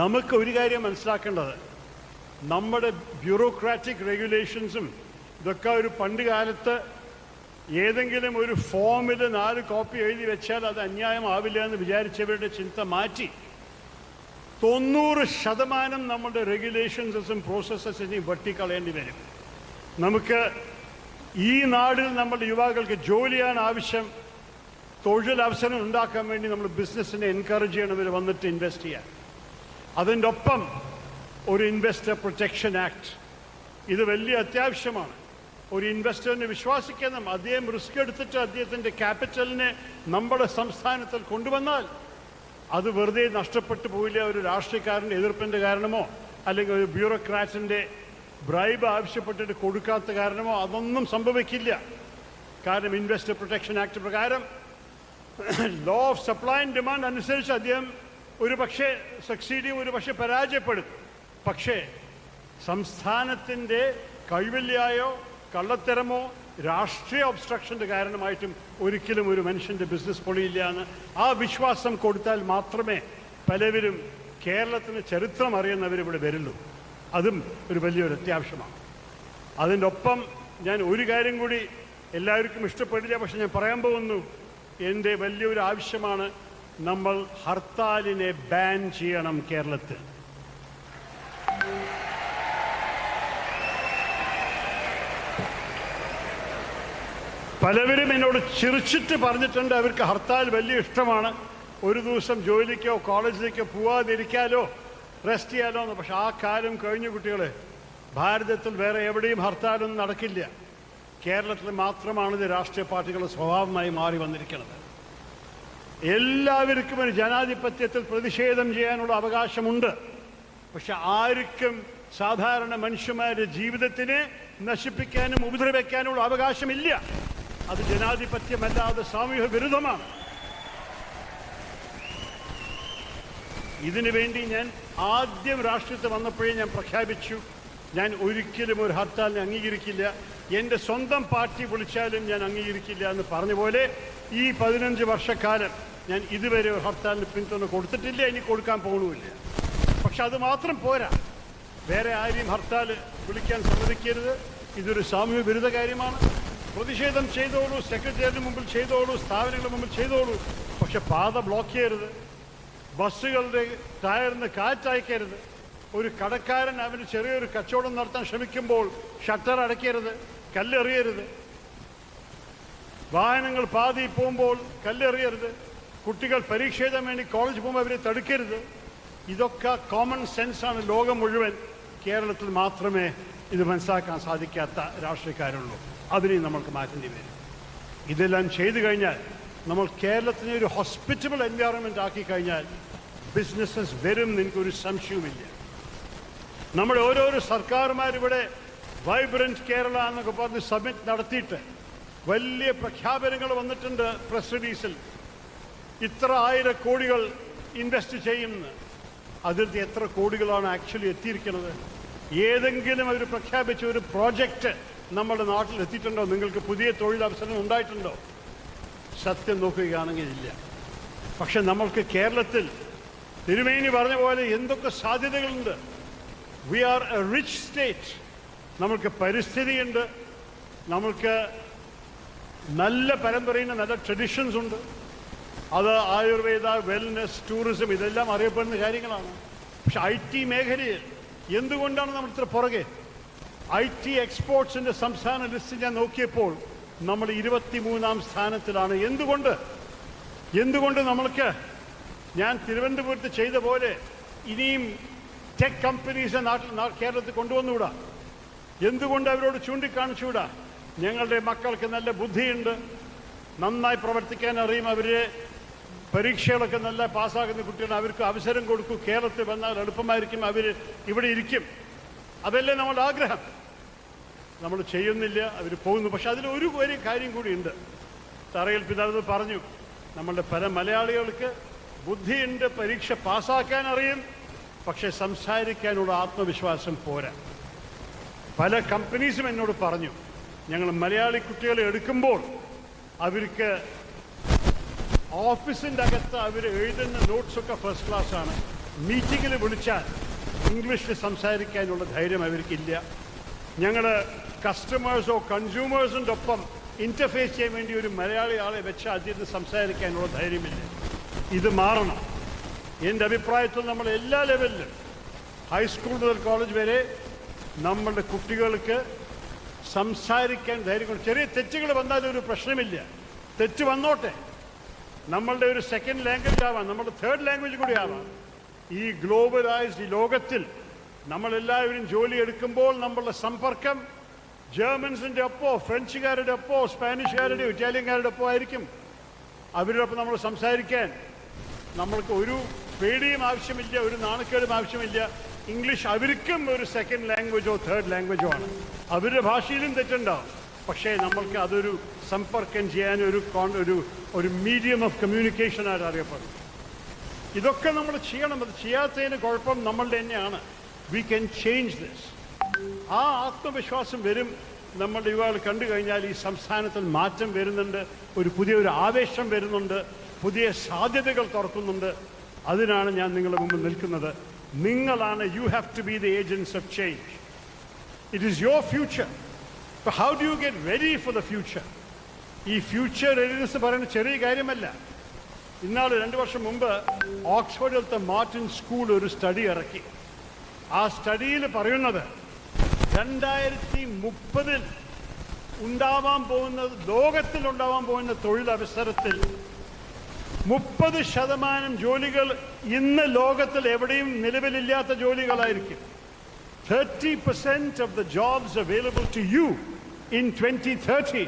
നമുക്ക് ഒരു കാര്യം മനസ്സിലാക്കേണ്ടത്, നമ്മുടെ ബ്യൂറോക്രാറ്റിക് റെഗുലേഷൻസും ഇതൊക്കെ ഒരു പണ്ട് കാലത്ത് ഏതെങ്കിലും ഒരു ഫോമിൽ 4 കോപ്പി എഴുതി വെച്ചാൽ അത് അന്യായമാവില്ല എന്ന് വിചാരിച്ചവരുടെ ചിന്ത മാറ്റി 90% നമ്മുടെ റെഗുലേഷൻസും പ്രോസസ്സസിനെയും വെട്ടിക്കളയേണ്ടി വരും. നമുക്ക് ഈ നാടിൽ നമ്മുടെ യുവാക്കൾക്ക് ജോലിയാണ് ആവശ്യം. തൊഴിലവസരം ഉണ്ടാക്കാൻ വേണ്ടി നമ്മൾ ബിസിനസ്സിനെ എൻകറേജ് ചെയ്യണം, ഇവർ വന്നിട്ട് ഇൻവെസ്റ്റ് ചെയ്യാൻ. അതിൻ്റെ ഒപ്പം ഒരു ഇൻവെസ്റ്റർ പ്രൊട്ടക്ഷൻ ആക്ട്, ഇത് വലിയ അത്യാവശ്യമാണ്. ഒരു ഇൻവെസ്റ്ററിനെ വിശ്വസിക്കണം, അദ്ദേഹം റിസ്ക് എടുത്തിട്ട് അദ്ദേഹത്തിൻ്റെ ക്യാപിറ്റലിനെ നമ്മുടെ സംസ്ഥാനത്തിൽ കൊണ്ടുവന്നാൽ അത് വെറുതെ നഷ്ടപ്പെട്ടു പോയില്ല. ഒരു രാഷ്ട്രീയക്കാരൻ്റെ എതിർപ്പിൻ്റെ കാരണമോ അല്ലെങ്കിൽ ഒരു ബ്യൂറോക്രാറ്റിൻ്റെ ബ്രൈബ് ആവശ്യപ്പെട്ടിട്ട് കൊടുക്കാത്ത കാരണമോ അതൊന്നും സംഭവിക്കില്ല. കാരണം ഇൻവെസ്റ്റർ പ്രൊട്ടക്ഷൻ ആക്ട് പ്രകാരം law of supply and demand അനുസരിച്ച് അദ്ദേഹം ഒരു പക്ഷേ സക്സീഡ് ചെയ്യും, ഒരു പക്ഷേ പരാജയപ്പെടും. പക്ഷേ സംസ്ഥാനത്തിൻ്റെ കൈവല്യായോ കള്ളത്തരമോ രാഷ്ട്രീയ ഒബ്സ്ട്രക്ഷൻ്റെ കാരണമായിട്ടും ഒരിക്കലും ഒരു മനുഷ്യൻ്റെ ബിസിനസ് പൊളിയില്ല എന്ന് ആ വിശ്വാസം കൊടുത്താൽ മാത്രമേ പലവരും കേരളത്തിന് ചരിത്രം അറിയുന്നവരിവിടെ വരുള്ളൂ. അതും ഒരു വലിയൊരു അത്യാവശ്യമാണ്. അതിൻ്റെ ഒപ്പം ഞാൻ ഒരു കാര്യം കൂടി എല്ലാവർക്കും ഇഷ്ടപ്പെടില്ല, പക്ഷെ ഞാൻ പറയാൻ പോകുന്നു. എൻ്റെ വലിയൊരു ആവശ്യമാണ്, നമ്മൾ ഹർത്താലിനെ ബാൻ ചെയ്യണം കേരളത്തിൽ. പലവരും എന്നോട് ചിരിച്ചിട്ട് പറഞ്ഞിട്ടുണ്ട് അവർക്ക് ഹർത്താൽ വലിയ ഇഷ്ടമാണ്, ഒരു ദിവസം ജോലിക്കോ കോളേജിലേക്കോ പോവാതിരിക്കാലോ റെസ്റ്റ് ചെയ്യാലോ എന്ന്. പക്ഷെ ആ കാലം കഴിഞ്ഞു കുട്ടികളെ. ഭാരതത്തിൽ വേറെ എവിടെയും ഹർത്താലൊന്നും നടക്കില്ല. കേരളത്തിൽ മാത്രമാണ് ഇത് രാഷ്ട്രീയ പാർട്ടികളുടെ സ്വഭാവമായി മാറി വന്നിരിക്കുന്നത്. എല്ലാവർക്കും ഒരു ജനാധിപത്യത്തിൽ പ്രതിഷേധം ചെയ്യാനുള്ള അവകാശമുണ്ട്. പക്ഷെ ആർക്കും സാധാരണ മനുഷ്യന്മാരുടെ ജീവിതത്തിനെ നശിപ്പിക്കാനും ഉപദ്രവിക്കാനുള്ള അവകാശമില്ല. അത് ജനാധിപത്യമല്ലാതെ സാമൂഹ്യ വിരുദ്ധമാണ്. ഇതിനു വേണ്ടി ഞാൻ ആദ്യം രാഷ്ട്രീയത്തിൽ വന്നപ്പോഴേ ഞാൻ പ്രഖ്യാപിച്ചു, ഞാൻ ഒരിക്കലും ഒരു ഹർത്താലിനെ അംഗീകരിക്കില്ല. എൻ്റെ സ്വന്തം പാർട്ടി വിളിച്ചാലും ഞാൻ അംഗീകരിക്കില്ല എന്ന് പറഞ്ഞ പോലെ ഈ 15 വർഷക്കാലം ഞാൻ ഇതുവരെ ഒരു ഹർത്താലിന് പിന്തുണ കൊടുത്തിട്ടില്ല, ഇനി കൊടുക്കാൻ പോകുന്നുമില്ല. പക്ഷെ അത് മാത്രം പോരാ, വേറെ ആരെയും ഹർത്താൽ വിളിക്കാൻ സമ്മതിക്കരുത്. ഇതൊരു സാമൂഹ്യ വിരുദ്ധ കാര്യമാണ്. പ്രതിഷേധം ചെയ്തോളൂ, സെക്രട്ടേറിയറ്റിന് മുമ്പിൽ ചെയ്തോളൂ, സ്ഥാപനങ്ങളുടെ മുമ്പിൽ ചെയ്തോളൂ. പക്ഷെ പാത ബ്ലോക്ക് ചെയ്യരുത്, ബസ്സുകളുടെ ടയറിന് കാറ്റയക്കരുത്. ഒരു കടക്കാരൻ അവന് ചെറിയൊരു കച്ചവടം നടത്താൻ ശ്രമിക്കുമ്പോൾ ഷട്ടർ അടയ്ക്കരുത്, കല്ലെറിയരുത്. വാഹനങ്ങൾ പാതി പോകുമ്പോൾ കല്ലെറിയരുത്. കുട്ടികൾ പരീക്ഷ എഴുതാൻ വേണ്ടി കോളേജ് പോകുമ്പോൾ അവരെ തടുക്കരുത്. ഇതൊക്കെ കോമൺ സെൻസാണ്. ലോകം മുഴുവൻ കേരളത്തിൽ മാത്രമേ ഇത് മനസ്സിലാക്കാൻ സാധിക്കാത്ത രാഷ്ട്രീയക്കാരുള്ളൂ. അതിനെ നമ്മൾക്ക് മാറ്റേണ്ടി വരും. ഇതെല്ലാം ചെയ്തു കഴിഞ്ഞാൽ നമ്മൾ കേരളത്തിനെ ഒരു ഹോസ്പിറ്റബിൾ എൻവയറൺമെൻ്റ് ആക്കി കഴിഞ്ഞാൽ ബിസിനസ്സസ് വരും, എനിക്കൊരു സംശയവുമില്ല. നമ്മുടെ ഓരോരോ സർക്കാർമാരിവിടെ വൈബ്രൻറ്റ് കേരള എന്നൊക്കെ പറഞ്ഞ് സബ്മിറ്റ് നടത്തിയിട്ട് വലിയ പ്രഖ്യാപനങ്ങൾ വന്നിട്ടുണ്ട് പ്രസ് റിലീസിൽ. ഇത്ര 1000 കോടികൾ ഇൻവെസ്റ്റ് ചെയ്യുമെന്ന്. അതിൽ എത്ര കോടികളാണ് ആക്ച്വലി എത്തിയിരിക്കുന്നത്? ഏതെങ്കിലും അവർ പ്രഖ്യാപിച്ച ഒരു പ്രോജക്റ്റ് നമ്മുടെ നാട്ടിൽ എത്തിയിട്ടുണ്ടോ? നിങ്ങൾക്ക് പുതിയ തൊഴിലവസരം ഉണ്ടായിട്ടുണ്ടോ? സത്യം നോക്കുകയാണെങ്കിൽ ഇല്ല. പക്ഷെ നമ്മൾക്ക് കേരളത്തിൽ തിരുമേനി പറഞ്ഞ പോലെ എന്തൊക്കെ സാധ്യതകളുണ്ട്. We are a rich state. നമ്മൾക്ക് പരിസ്ഥിതിയുണ്ട്, നമ്മൾക്ക് നല്ല പരമ്പരയുണ്ട്, നല്ല ട്രഡീഷൻസ് ഉണ്ട്. അത് ആയുർവേദ, വെൽനെസ്, ടൂറിസം ഇതെല്ലാം അറിയപ്പെടുന്ന കാര്യങ്ങളാണ്. പക്ഷെ IT മേഖലയിൽ എന്തുകൊണ്ടാണ് നമ്മൾ ഇത്ര പുറകെ? IT എക്സ്പോർട്സിൻ്റെ സംസ്ഥാന ലിസ്റ്റ് ഞാൻ നോക്കിയപ്പോൾ നമ്മൾ 23ാം സ്ഥാനത്തിലാണ്. എന്തുകൊണ്ട് നമ്മൾക്ക് ഞാൻ തിരുവനന്തപുരത്ത് ചെയ്ത പോലെ ഇനിയും ടെക് കമ്പനീസ് കേരളത്തിൽ കൊണ്ടുവന്നുകൂടാ? എന്തുകൊണ്ട് അവരോട് ചൂണ്ടിക്കാണിച്ചുകൂടാ? ഞങ്ങളുടെ മക്കൾക്ക് നല്ല ബുദ്ധിയുണ്ട്, നന്നായി പ്രവർത്തിക്കാൻ അറിയും, അവരെ പരീക്ഷകളൊക്കെ നല്ല പാസ്സാകുന്ന കുട്ടികൾ, അവർക്ക് അവസരം കൊടുക്കൂ. കേരളത്തിൽ വന്നാൽ എളുപ്പമായിരിക്കും, അവർ ഇവിടെ ഇരിക്കും. അതല്ലേ നമ്മുടെ ആഗ്രഹം. നമ്മൾ ചെയ്യുന്നില്ല, അവർ പോകുന്നു. പക്ഷെ അതിലൊരു കാര്യം കൂടിയുണ്ട്. തറയിൽ പിതാവ് പറഞ്ഞു, നമ്മളുടെ പല മലയാളികൾക്ക് ബുദ്ധിയുണ്ട്, പരീക്ഷ പാസ്സാക്കാൻ അറിയും, പക്ഷെ സംസാരിക്കാനുള്ള ആത്മവിശ്വാസം പോരാ. പല കമ്പനീസും എന്നോട് പറഞ്ഞു, ഞങ്ങൾ മലയാളി കുട്ടികളെ എടുക്കുമ്പോൾ അവർക്ക് ഓഫീസിൻ്റെ അകത്ത് അവർ എഴുതുന്ന നോട്ട്സൊക്കെ ഫസ്റ്റ് ക്ലാസ്സാണ്. മീറ്റിങ്ങിൽ വിളിച്ചാൽ ഇംഗ്ലീഷിൽ സംസാരിക്കാനുള്ള ധൈര്യം അവർക്കില്ല. ഞങ്ങൾ കസ്റ്റമേഴ്സോ കൺസ്യൂമേഴ്സിൻ്റെ ഒപ്പം ഇൻ്റർഫേസ് ചെയ്യാൻ വേണ്ടി ഒരു മലയാളി ആളെ വെച്ച് അതിന് സംസാരിക്കാനുള്ള ധൈര്യമില്ല. ഇത് മാറണം. എൻ്റെ അഭിപ്രായത്തിൽ നമ്മൾ എല്ലാ ലെവലിലും, ഹൈസ്കൂൾ മുതൽ കോളേജ് വരെ നമ്മളുടെ കുട്ടികൾക്ക് സംസാരിക്കാൻ ധൈര്യം. ചെറിയ തെറ്റുകൾ വന്നാലും ഒരു പ്രശ്നമില്ല, തെറ്റ് വന്നോട്ടെ. നമ്മളുടെ ഒരു സെക്കൻഡ് ലാംഗ്വേജ് ആവാം, നമ്മുടെ തേർഡ് ലാംഗ്വേജ് കൂടി ആവാം. ഈ ഗ്ലോബലൈസ്ഡ് ഈ ലോകത്തിൽ നമ്മളെല്ലാവരും ജോലി എടുക്കുമ്പോൾ നമ്മളുടെ സമ്പർക്കം ജർമ്മൻസിൻ്റെ ഒപ്പോ ഫ്രഞ്ചുകാരുടെ ഒപ്പോ സ്പാനിഷുകാരുടെയോ ഇറ്റാലിയൻകാരുടെ ഒപ്പോ ആയിരിക്കും. അവരോടൊപ്പം നമ്മൾ സംസാരിക്കാൻ നമ്മൾക്ക് ഒരു പേടിയും ആവശ്യമില്ല, ഒരു നാണക്കേടും ആവശ്യമില്ല. ഇംഗ്ലീഷ് അവർക്കും ഒരു സെക്കൻഡ് ലാംഗ്വേജോ തേർഡ് ലാംഗ്വേജോ ആണ്. അവരുടെ ഭാഷയിലും തെറ്റുണ്ടാവും, പക്ഷേ നമ്മൾക്ക് അതൊരു സമ്പർക്കം ചെയ്യാൻ ഒരു മീഡിയം ഓഫ് കമ്മ്യൂണിക്കേഷനായിട്ട് അറിയപ്പെടുന്നു. ഇതൊക്കെ നമ്മൾ ചെയ്യണം. അത് ചെയ്യാത്തതിന് കുഴപ്പം നമ്മളുടെ തന്നെയാണ്. We can change this. ആ ആത്മവിശ്വാസം വരും. നമ്മളുടെ യുവാക്കൾ കണ്ടു കഴിഞ്ഞാൽ ഈ സംസ്ഥാനത്തിൽ മാറ്റം വരുന്നുണ്ട്, പുതിയൊരു ആവേശം വരുന്നുണ്ട്, പുതിയ സാധ്യതകൾ തുറക്കുന്നുണ്ട്. അതിനാണ് ഞാൻ നിങ്ങളുടെ മുമ്പിൽ നിൽക്കുന്നത്. നിങ്ങളാണ്, you have to be the agents of change. It is your future. But how do you get ready for the future? ഈ ഫ്യൂച്ചർ റെഡിനെസ് പറയുന്നത് ചെറിയ കാര്യമല്ല. ഇന്നാൾ 2 വർഷം മുമ്പ് ഓക്സ്ഫോർഡിലത്തെ മാർട്ടിൻ സ്കൂൾ ഒരു സ്റ്റഡി ഇറക്കി. ആ സ്റ്റഡിയിൽ പറയുന്നത് 2030 ഉണ്ടാവാൻ പോകുന്ന, ലോകത്തിലുണ്ടാവാൻ പോകുന്ന തൊഴിലവസരത്തിൽ 30% ജോലികൾ ഇന്ന് ലോകത്തിൽ എവിടെയും നിലവിലില്ലാത്ത ജോലികളായിരിക്കും. 30% of the jobs available to you in 2030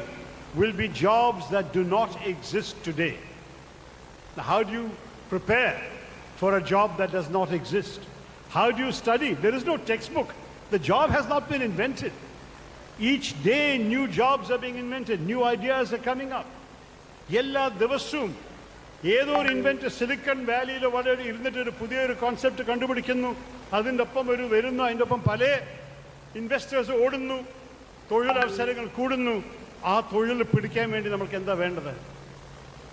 will be jobs that do not exist today. Now, how do you prepare for a job that does not exist? How do you study? There is no textbook. The job has not been invented. Each day new jobs are being invented, new ideas are coming up. എല്ലാ ദിവസവും ഏതോ ഒരു invent silicon വാലിയിൽ വളരെ ഇരുന്നിട്ട് ഒരു പുതിയൊരു concept കണ്ടുപിടിക്കുന്നു, അതിൻ്റെ ഒപ്പം വരുന്നു, അതിൻ്റെ ഒപ്പം പല ഇൻവെസ്റ്റേഴ്സ് ഓടുന്നു, തൊഴിലവസരങ്ങൾ കൂടുന്നു. ആ തൊഴിൽ പിടിക്കാൻ വേണ്ടി നമുക്ക് എന്താ വേണ്ടത്?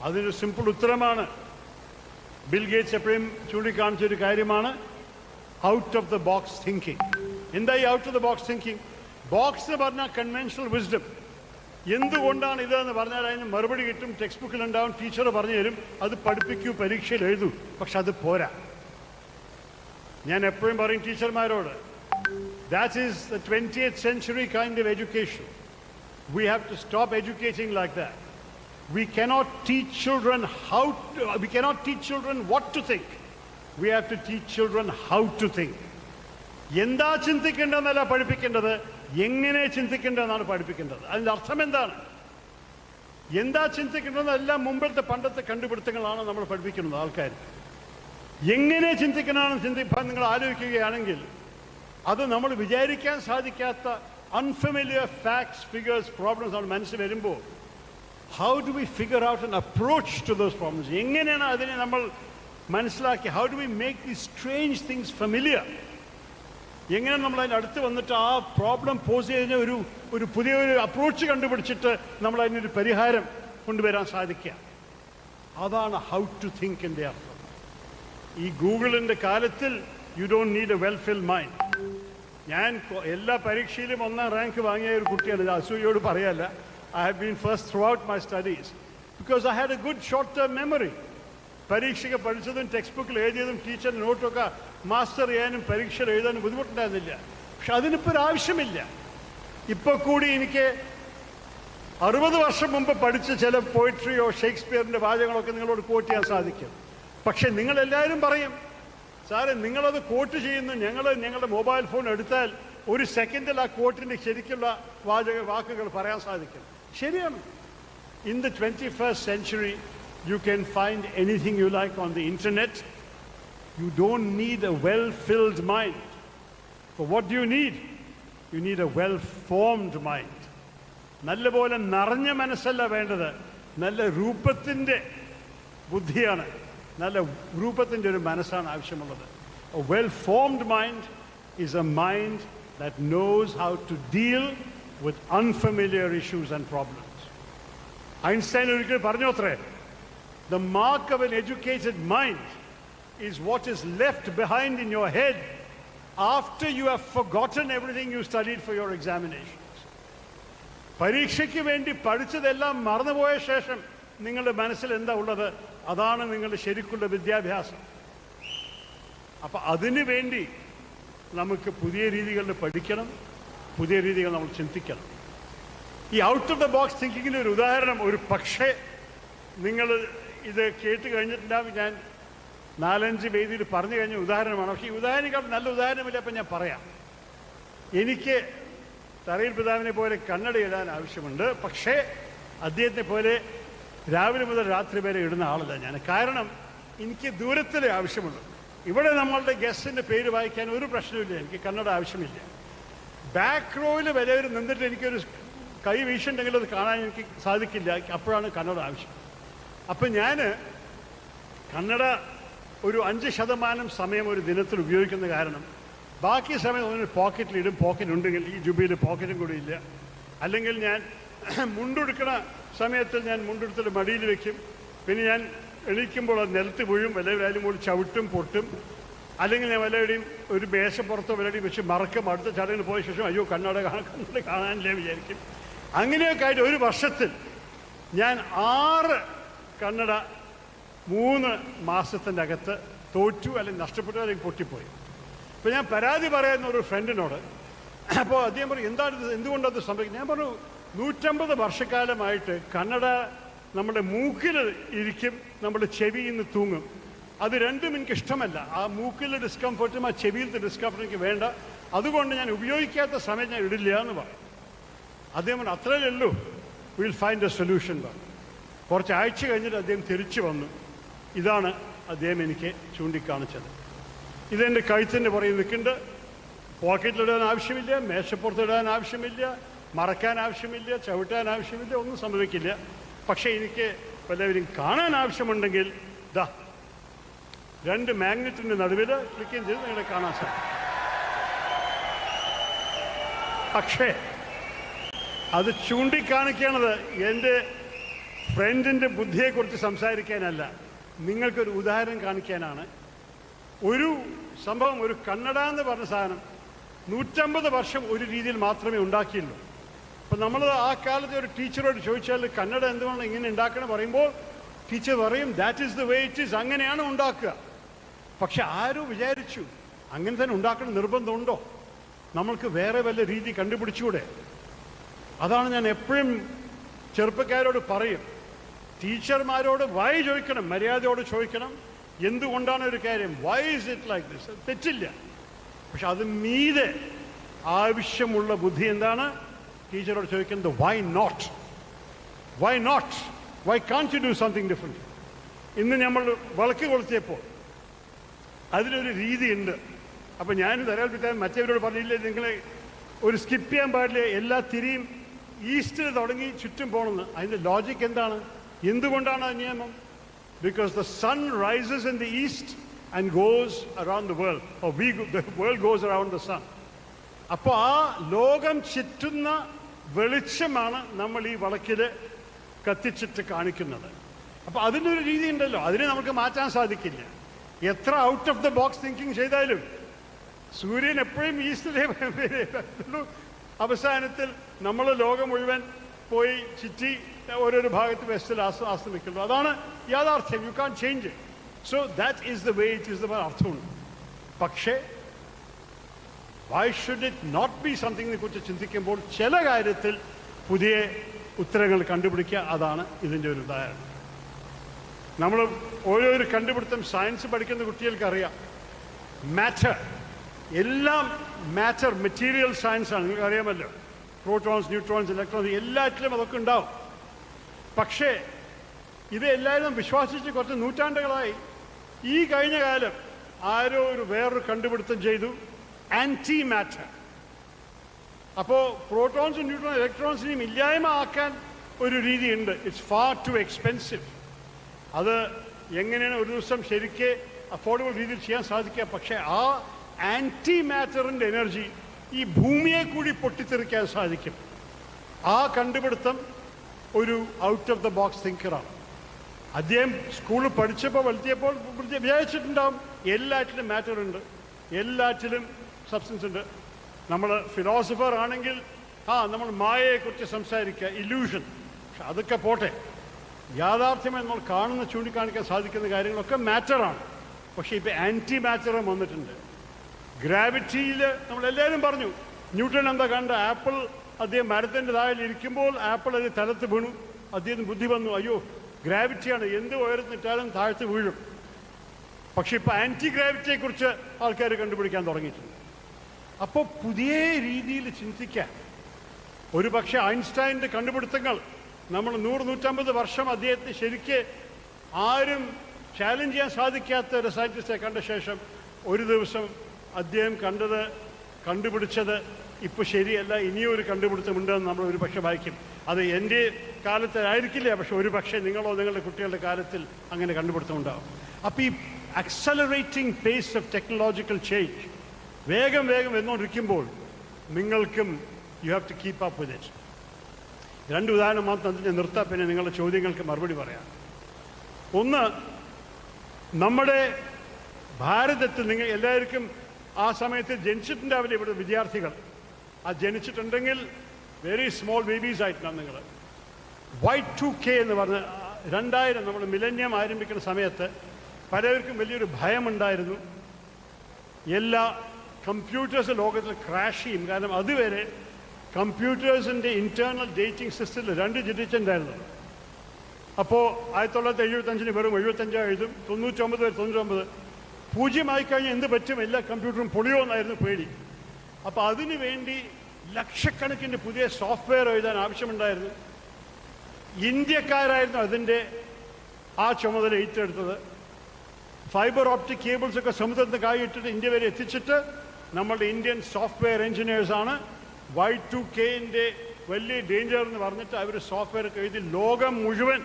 അതിനൊരു സിമ്പിൾ ഉത്തരമാണ്. ബിൽ ഗേറ്റ്സ് എപ്പോഴും ചൂണ്ടിക്കാണിച്ചൊരു കാര്യമാണ് out of the box thinking. എന്താ ഈ out of the box thinking? Box എന്ന് പറഞ്ഞാൽ കൺവെൻഷണൽ വിസ്ഡം. എന്തുകൊണ്ടാണ് ഇതെന്ന് പറഞ്ഞാൽ അതിന് മറുപടി കിട്ടും, ടെക്സ്റ്റ് ബുക്കിലുണ്ടാവും, ടീച്ചർ പറഞ്ഞു തരും, അത് പഠിപ്പിക്കൂ, പരീക്ഷയിൽ എഴുതൂ. പക്ഷെ അത് പോരാ. ഞാൻ എപ്പോഴും പറയും ടീച്ചർമാരോട്, that is the 20th century kind of education. We have to stop educating like that. We cannot teach children what to think. We have to teach children how to think. എന്താ ചിന്തിക്കേണ്ടതെന്നല്ല പഠിപ്പിക്കേണ്ടത്, എങ്ങനെ ചിന്തിക്കേണ്ടതെന്നാണ് പഠിപ്പിക്കേണ്ടത്. അതിൻ്റെ അർത്ഥം എന്താണ്? എന്താ ചിന്തിക്കേണ്ടതെല്ലാം മുമ്പത്തെ പണ്ടത്തെ കണ്ടുപിടുത്തങ്ങളാണ് നമ്മൾ പഠിപ്പിക്കുന്നത് ആൾക്കാർ. എങ്ങനെ ചിന്തിക്കണമെന്ന് ചിന്തിക്കാൻ നിങ്ങൾ ആലോചിക്കുകയാണെങ്കിൽ അത് നമ്മൾ വിചാരിക്കാൻ സാധിക്കാത്ത unfamiliar facts, figures, problems ആണ് മനസ്സിൽ വരുമ്പോൾ how do we figure out an approach to those problems? എങ്ങനെയാണ് അതിനെ നമ്മൾ മനസ്സിലാക്കി, how do we make these strange things familiar? എങ്ങനെ നമ്മൾ അതിൻ്റെ അടുത്ത് വന്നിട്ട് ആ പ്രോബ്ലം പോസ് ചെയ്തതിന് ഒരു പുതിയൊരു അപ്രോച്ച് കണ്ടുപിടിച്ചിട്ട് നമ്മൾ അതിനൊരു പരിഹാരം കൊണ്ടുവരാൻ സാധിക്കുക. അതാണ് ഹൗ ടു തിങ്കിൻ്റെ അർത്ഥം. ഈ ഗൂഗിളിൻ്റെ കാലത്തിൽ you don't need A well filled mind. ഞാൻ എല്ലാ പരീക്ഷയിലും 1ാം റാങ്ക് വാങ്ങിയ ഒരു കുട്ടിയാണ്. അസൂയോട് പറയല്ല. I have been first throughout my studies because I had a good short-term memory. പരീക്ഷയ്ക്ക് പഠിച്ചതും ടെക്സ്റ്റ് ബുക്കിൽ എഴുതിയതും ടീച്ചർ നോട്ടൊക്കെ മാസ്റ്റർ ചെയ്യാനും പരീക്ഷയിൽ എഴുതാനും ബുദ്ധിമുട്ടുണ്ടായിരുന്നില്ല. പക്ഷെ അതിനിപ്പോൾ ഒരു ആവശ്യമില്ല. ഇപ്പോൾ കൂടി എനിക്ക് 60 വർഷം മുമ്പ് പഠിച്ച ചില പോയിട്രിയോ ഷേക്സ്പിയറിൻ്റെ വാചകങ്ങളൊക്കെ നിങ്ങളോട് കോട്ട് ചെയ്യാൻ സാധിക്കും. പക്ഷെ നിങ്ങളെല്ലാവരും പറയും, സാറേ നിങ്ങളത് കോട്ട് ചെയ്യുന്നു, ഞങ്ങളുടെ മൊബൈൽ ഫോൺ എടുത്താൽ 1 സെക്കൻഡിൽ ആ കോട്ടിൻ്റെ ശരിക്കുള്ള വാക്കുകൾ പറയാൻ സാധിക്കും. ശരിയാണ്. In the 21st century you can find anything you like on the internet. You don't need a well-filled mind. But what do you need? You need a well-formed mind. നല്ലപോലെ നിറഞ്ഞ മനസ്സല്ല വേണ്ടത്, നല്ല രൂപത്തിൻ്റെ ബുദ്ധിയാണ്, നല്ല രൂപത്തിൻ്റെ ഒരു മനസ്സാണ് ആവശ്യമുള്ളത്. A well-formed mind is a mind that knows how to deal with unfamiliar issues and problems. Einstein ഒരിക്കൽ പറഞ്ഞോത്രേ, the mark of an educated mind is what is left behind in your head after you have forgotten everything you studied for your examinations. പരീക്ഷയ്ക്ക് വേണ്ടി പഠിച്ചതെല്ലാം മറന്നുപോയ ശേഷം നിങ്ങളുടെ മനസ്സിൽ എന്താ ഉള്ളത്, അതാണ് നിങ്ങളുടെ ശരിക്കുള്ള വിദ്യാഭ്യാസം. അപ്പം അതിനു വേണ്ടി നമുക്ക് പുതിയ രീതികളിൽ പഠിക്കണം, പുതിയ രീതികൾ നമ്മൾ ചിന്തിക്കണം. ഈ ഔട്ട് ഓഫ് ദ ബോക്സ് തിങ്കിങ്ങിൻ്റെ ഒരു ഉദാഹരണം, ഒരു പക്ഷേ നിങ്ങൾ ഇത് കേട്ട് കഴിഞ്ഞിട്ടുണ്ടാവും, ഞാൻ 4-5 വേദിയിൽ പറഞ്ഞു കഴിഞ്ഞ ഉദാഹരണമാണ്. പക്ഷേ ഈ ഉദാഹരണക്കാൾ നല്ല ഉദാഹരണമില്ല. അപ്പം ഞാൻ പറയാം. എനിക്ക് തറയിൽ പിതാവിനെ പോലെ കണ്ണട ഇടാൻ ആവശ്യമുണ്ട്. പക്ഷേ അദ്ദേഹത്തെ പോലെ രാവിലെ മുതൽ രാത്രി വരെ ഇടുന്ന ആളല്ല ഞാൻ. കാരണം എനിക്ക് ദൂരത്തിലെ ആവശ്യമുള്ളൂ. ഇവിടെ നമ്മളുടെ ഗസ്റ്റിൻ്റെ പേര് വായിക്കാൻ ഒരു പ്രശ്നമില്ല, എനിക്ക് കണ്ണട ആവശ്യമില്ല. ബാക്ക് റോയിൽ വരെ നിന്നിട്ട് എനിക്കൊരു കൈ വീശുണ്ടെങ്കിൽ അത് കാണാൻ എനിക്ക് സാധിക്കില്ല, അപ്പോഴാണ് കണ്ണട ആവശ്യം. അപ്പം ഞാൻ കണ്ണട ഒരു 5% സമയം ഒരു ദിനത്തിൽ ഉപയോഗിക്കുന്ന കാരണം ബാക്കി സമയം ഒന്ന് പോക്കറ്റിലിടും. പോക്കറ്റ് ഉണ്ടെങ്കിൽ, ഈ ജുബയിൽ പോക്കറ്റും കൂടി ഇല്ല. അല്ലെങ്കിൽ ഞാൻ മുണ്ടെടുക്കുന്ന സമയത്ത് ഞാൻ മുണ്ടെടുത്തിട്ട് മടിയിൽ വെക്കും. പിന്നെ ഞാൻ എണീക്കുമ്പോൾ അത് നിലത്ത് വീഴും, എല്ലാവരും കൂടി ചവിട്ടും പൊട്ടും. അല്ലെങ്കിൽ ഞാൻ വല്ലവരുടെയും ഒരു മേശപ്പുറത്തോ വല്ലവരുടെയും വെച്ച് മറക്കും, അടുത്ത ചടങ്ങിന് പോയ ശേഷം അയ്യോ കണ്ണട കാണാനില്ലേ വിചാരിക്കും. അങ്ങനെയൊക്കെ ആയിട്ട് ഒരു വർഷത്തിൽ ഞാൻ 6 കണ്ണട 3 മാസത്തിൻ്റെ അകത്ത് തോറ്റു, അല്ലെങ്കിൽ നഷ്ടപ്പെട്ടു, അല്ലെങ്കിൽ പൊട്ടിപ്പോയി. അപ്പോൾ ഞാൻ പരാതി പറയുന്ന ഒരു ഫ്രണ്ടിനോട്, അപ്പോൾ അദ്ദേഹം പറയും എന്തുകൊണ്ടത് സംഭവിക്കും? ഞാൻ പറഞ്ഞു 150 വർഷക്കാലമായിട്ട് കണ്ണട നമ്മുടെ മൂക്കിൽ ഇരിക്കും, നമ്മുടെ ചെവിയിൽ നിന്ന് തൂങ്ങും. അത് രണ്ടും എനിക്ക് ഇഷ്ടമല്ല. ആ മൂക്കിലെ ഡിസ്കംഫർട്ടും ആ ചെവിയിലത്തെ ഡിസ്കംഫർട്ടും എനിക്ക് വേണ്ട. അതുകൊണ്ട് ഞാൻ ഉപയോഗിക്കാത്ത സമയം ഞാൻ ഇടില്ല എന്ന് പറയും. അദ്ദേഹം പറഞ്ഞു അത്രയേ ഉള്ളൂ, വിൽ ഫൈൻഡ് എ സൊല്യൂഷൻ പറഞ്ഞു. കുറച്ച് ആഴ്ച കഴിഞ്ഞിട്ട് അദ്ദേഹം തിരിച്ചു വന്നു. ഇതാണ് അദ്ദേഹം എനിക്ക് ചൂണ്ടിക്കാണിച്ചത്. ഇതെൻ്റെ കഴുത്തിൻ്റെ പുറകിൽ നിൽക്കുന്നുണ്ട്. പോക്കറ്റിലിടാൻ ആവശ്യമില്ല, മേശപ്പുറത്തിടാൻ ആവശ്യമില്ല, മറക്കാൻ ആവശ്യമില്ല, ചവിട്ടാൻ ആവശ്യമില്ല, ഒന്നും സംഭവിക്കില്ല. പക്ഷേ എനിക്ക് വല്ലവരും കാണാൻ ആവശ്യമുണ്ടെങ്കിൽ ദാ 2 മാഗ്നറ്റിൻ്റെ നടുവിൽ ക്ലിക്ക് ചെയ്ത് നിങ്ങളെ കാണാൻ സാധിക്കും. പക്ഷേ അത് ചൂണ്ടിക്കാണിക്കണത് എൻ്റെ ഫ്രണ്ടിൻ്റെ ബുദ്ധിയെക്കുറിച്ച് സംസാരിക്കാനല്ല, നിങ്ങൾക്കൊരു ഉദാഹരണം കാണിക്കാനാണ്. ഒരു സംഭവം, ഒരു കണ്ണട എന്ന് പറഞ്ഞ സാധനം 150 വർഷം ഒരു രീതിയിൽ മാത്രമേ ഉണ്ടാക്കിയുള്ളൂ. അപ്പം നമ്മൾ ആ കാലത്ത് ഒരു ടീച്ചറോട് ചോദിച്ചാൽ കണ്ണട എന്തുകൊണ്ട് ഇങ്ങനെ ഉണ്ടാക്കണം പറയുമ്പോൾ ടീച്ചർ പറയും that is the way it is, അങ്ങനെയാണ് ഉണ്ടാക്കുക. പക്ഷെ ആരും വിചാരിച്ചു അങ്ങനെ തന്നെ ഉണ്ടാക്കണം നിർബന്ധമുണ്ടോ? നമ്മൾക്ക് വേറെ വല്ല രീതി കണ്ടുപിടിച്ചുകൂടെ? അതാണ് ഞാൻ എപ്പോഴും ചെറുപ്പക്കാരോട് പറയും, ടീച്ചർമാരോട് വൈ ചോദിക്കണം, മര്യാദയോട് ചോദിക്കണം. എന്തുകൊണ്ടാണ് ഒരു കാര്യം, why is it like this? തെറ്റില്ല. പക്ഷെ അത് മീതെ ആവശ്യമുള്ള ബുദ്ധി എന്താണ്? ടീച്ചറോട് ചോദിക്കുന്നത് why not, why not, why can't you do something different? ഇന്ന് നമ്മൾ വിളക്ക് കൊളുത്തിയപ്പോൾ അതിനൊരു രീതിയുണ്ട്. അപ്പം ഞാൻ തരാൽപ്പിത്താൻ മറ്റവരോട് പറഞ്ഞില്ലേ, നിങ്ങൾ ഒരു സ്കിപ്പ് ചെയ്യാൻ പാടില്ല, എല്ലാ തിരിയും ഈസ്റ്റിൽ തുടങ്ങി ചുറ്റും പോകണമെന്ന്. അതിൻ്റെ ലോജിക്ക് എന്താണ്? എന്തുകൊണ്ടാണ് ആ നിയമം? Because the sun rises in the east and goes around the world, or the world goes around the sun. അപ്പോൾ ആ ലോകം ചുറ്റുന്ന വെളിച്ചമാണ് നമ്മൾ ഈ വിളക്കിൽ കത്തിച്ചിട്ട് കാണിക്കുന്നത്. അപ്പോൾ അതിനൊരു രീതി ഉണ്ടല്ലോ, അതിനെ നമുക്ക് മാറ്റാൻ സാധിക്കില്ല. എത്ര out of the box thinking ചെയ്താലും സൂര്യൻ എപ്പോഴും ഈസ്റ്റിലേ വരുള്ളൂ. അവസാനത്തിൽ നമ്മൾ ലോകം മുഴുവൻ പോയി ചുറ്റി ഓരോരോ ഭാഗത്ത് വെസ്റ്റിൽ ആസ്തമിക്കുന്നു. അതാണ് യാഥാർത്ഥ്യം. You can change it. So that is the way it is the അർത്ഥമുണ്ട്. പക്ഷേ why should it not be സംതിങ്ങിനെ കുറിച്ച് ചിന്തിക്കുമ്പോൾ ചില കാര്യത്തിൽ പുതിയ ഉത്തരങ്ങൾ കണ്ടുപിടിക്കുക, അതാണ് ഇതിൻ്റെ ഒരു ഉദാഹരണം. നമ്മൾ ഓരോരോ കണ്ടുപിടുത്തം സയൻസ് പഠിക്കുന്ന കുട്ടികൾക്ക് അറിയാം. മാറ്റർ എല്ലാം മാറ്റർ മെറ്റീരിയൽ സയൻസാണ്, നിങ്ങൾക്ക് അറിയാമല്ലോ. പ്രോട്ടോൺസ്, ന്യൂട്രോൺസ്, ഇലക്ട്രോൺസ് എല്ലാറ്റിലും അതൊക്കെ ഉണ്ടാവും. പക്ഷേ ഇത് എല്ലാവരും വിശ്വസിച്ച് കുറച്ച് നൂറ്റാണ്ടുകളായി. ഈ കഴിഞ്ഞ കാലം ആരോ വേറൊരു കണ്ടുപിടുത്തം ചെയ്തു, ആൻറ്റി മാറ്റർ. അപ്പോൾ പ്രോട്ടോൺസും ന്യൂട്രോൺ ഇലക്ട്രോൺസിനെയും ഇല്ലായ്മ ആക്കാൻ ഒരു രീതിയുണ്ട്. It's far to expensive. അത് എങ്ങനെയാണ് ഒരു ദിവസം ശരിക്ക് അഫോർഡബിൾ രീതിയിൽ ചെയ്യാൻ സാധിക്കുക? പക്ഷേ ആ ആൻറ്റി മാറ്ററിൻ്റെ എനർജി ഈ ഭൂമിയെ കൂടി പൊട്ടിത്തെറിക്കാൻ സാധിക്കും. ആ കണ്ടുപിടുത്തം ഒരു ഔട്ട് ഓഫ് ദ ബോക്സ് തിങ്കറാണ്. അദ്ദേഹം സ്കൂളിൽ പഠിച്ചപ്പോൾ വളർത്തിയപ്പോൾ വിചാരിച്ചിട്ടുണ്ടാവും എല്ലാറ്റിലും മാറ്റർ ഉണ്ട്, എല്ലാറ്റിലും സബ്സ്റ്റൻസ് ഉണ്ട്. നമ്മൾ ഫിലോസഫർ ആണെങ്കിൽ നമ്മൾ മായയെക്കുറിച്ച് സംസാരിക്കുക, ഇല്യൂഷൻ. പക്ഷെ അതൊക്കെ പോട്ടെ, യാഥാർത്ഥ്യമായി നമ്മൾ കാണുന്ന ചൂണ്ടിക്കാണിക്കാൻ സാധിക്കുന്ന കാര്യങ്ങളൊക്കെ മാറ്ററാണ്. പക്ഷേ ഇപ്പോൾ ആൻറ്റി മാറ്ററും വന്നിട്ടുണ്ട്. ഗ്രാവിറ്റിയിൽ നമ്മളെല്ലാവരും പറഞ്ഞു, ന്യൂട്ടൺ എന്താ കണ്ട, ആപ്പിൾ അദ്ദേഹം മരത്തിൻ്റെ താഴെ ഇരിക്കുമ്പോൾ ആപ്പിൾ അത് തലത്ത് വീണു. അദ്ദേഹത്തിന് ബുദ്ധി വന്നു, അയ്യോ ഗ്രാവിറ്റിയാണ്, എന്ത് ഉയർന്നിട്ടാലും താഴ്ത്ത് വീഴും. പക്ഷെ ഇപ്പോൾ ആൻറ്റി ഗ്രാവിറ്റിയെക്കുറിച്ച് ആൾക്കാർ കണ്ടുപിടിക്കാൻ തുടങ്ങിയിട്ടുണ്ട്. അപ്പോൾ പുതിയ രീതിയിൽ ചിന്തിക്കാൻ, ഒരു പക്ഷേ ഐൻസ്റ്റൈൻ്റെ കണ്ടുപിടുത്തങ്ങൾ നമ്മൾ 100-150 വർഷം അദ്ദേഹത്തെ ശരിക്ക് ആരും ചാലഞ്ച് ചെയ്യാൻ സാധിക്കാത്ത ഒരു സയൻറ്റിസ്റ്റിനെ കണ്ട ശേഷം ഒരു ദിവസം അദ്ദേഹം കണ്ടുപിടിച്ചത് ഇപ്പോൾ ശരിയല്ല, ഇനിയൊരു കണ്ടുപിടുത്തമുണ്ടെന്ന് നമ്മൾ ഒരു പക്ഷേ വായിക്കും. അത് എൻ്റെ കാലത്തായിരിക്കില്ല, പക്ഷെ ഒരു പക്ഷേ നിങ്ങളോ നിങ്ങളുടെ കുട്ടികളുടെ കാലത്തിൽ അങ്ങനെ കണ്ടുപിടുത്തമുണ്ടാകും. അപ്പോൾ ഈ accelerating pace of technological change വേഗം വന്നുകൊണ്ടിരിക്കുമ്പോൾ നിങ്ങൾക്കും you have to keep up with it. 2 ഉദാഹരണം മാത്രം അതിനെ നിർത്താം, പിന്നെ നിങ്ങളുടെ ചോദ്യങ്ങൾക്ക് മറുപടി പറയാം. ഒന്ന്, നമ്മുടെ ഭാരതത്തിൽ നിങ്ങൾ എല്ലാവർക്കും ആ സമയത്ത് ജനിച്ചിട്ടുണ്ടാവില്ല ഇവിടെ വിദ്യാർത്ഥികൾ. ആ ജനിച്ചിട്ടുണ്ടെങ്കിൽ വെരി സ്മോൾ ബേബീസ് ആയിട്ടാണ് നിങ്ങൾ. Y2K എന്ന് പറഞ്ഞ് 2000 നമ്മൾ മിലന്യം ആരംഭിക്കുന്ന സമയത്ത് പലർക്കും വലിയൊരു ഭയമുണ്ടായിരുന്നു. എല്ലാ കമ്പ്യൂട്ടേഴ്സ് ലോകത്തിൽ ക്രാഷ് ചെയ്യും. കാരണം അതുവരെ കമ്പ്യൂട്ടേഴ്സിൻ്റെ ഇൻറ്റേർണൽ ഡേറ്റിംഗ് സിസ്റ്റത്തിൽ 2 ഡിജിറ്റ് ഉണ്ടായിരുന്നു. അപ്പോൾ 1975 വെറും 75 എഴുതും, 99 വരെ 99. 0 ആയിക്കഴിഞ്ഞാൽ എന്ത് പറ്റും, എല്ലാ കമ്പ്യൂട്ടറും പൊളിയോന്നായിരുന്നു പേടി. അപ്പോൾ അതിനു വേണ്ടി ലക്ഷക്കണക്കിന് പുതിയ സോഫ്റ്റ്വെയർ എഴുതാൻ ആവശ്യമുണ്ടായിരുന്നു. ഇന്ത്യക്കാരായിരുന്നു അതിൻ്റെ ആ ചുമതല ഏറ്റെടുത്തത്. ഫൈബർ ഓപ്റ്റിക് കേബിൾസൊക്കെ സമുദ്രത്തിന് കായിട്ടിട്ട് ഇന്ത്യ വരെ എത്തിച്ചിട്ട് നമ്മളുടെ ഇന്ത്യൻ സോഫ്റ്റ്വെയർ എഞ്ചിനീയേഴ്സാണ് Y2Kൻ്റെ വലിയ ഡേഞ്ചർ എന്ന് പറഞ്ഞിട്ട് അവർ സോഫ്റ്റ്വെയർ എഴുതി ലോകം മുഴുവൻ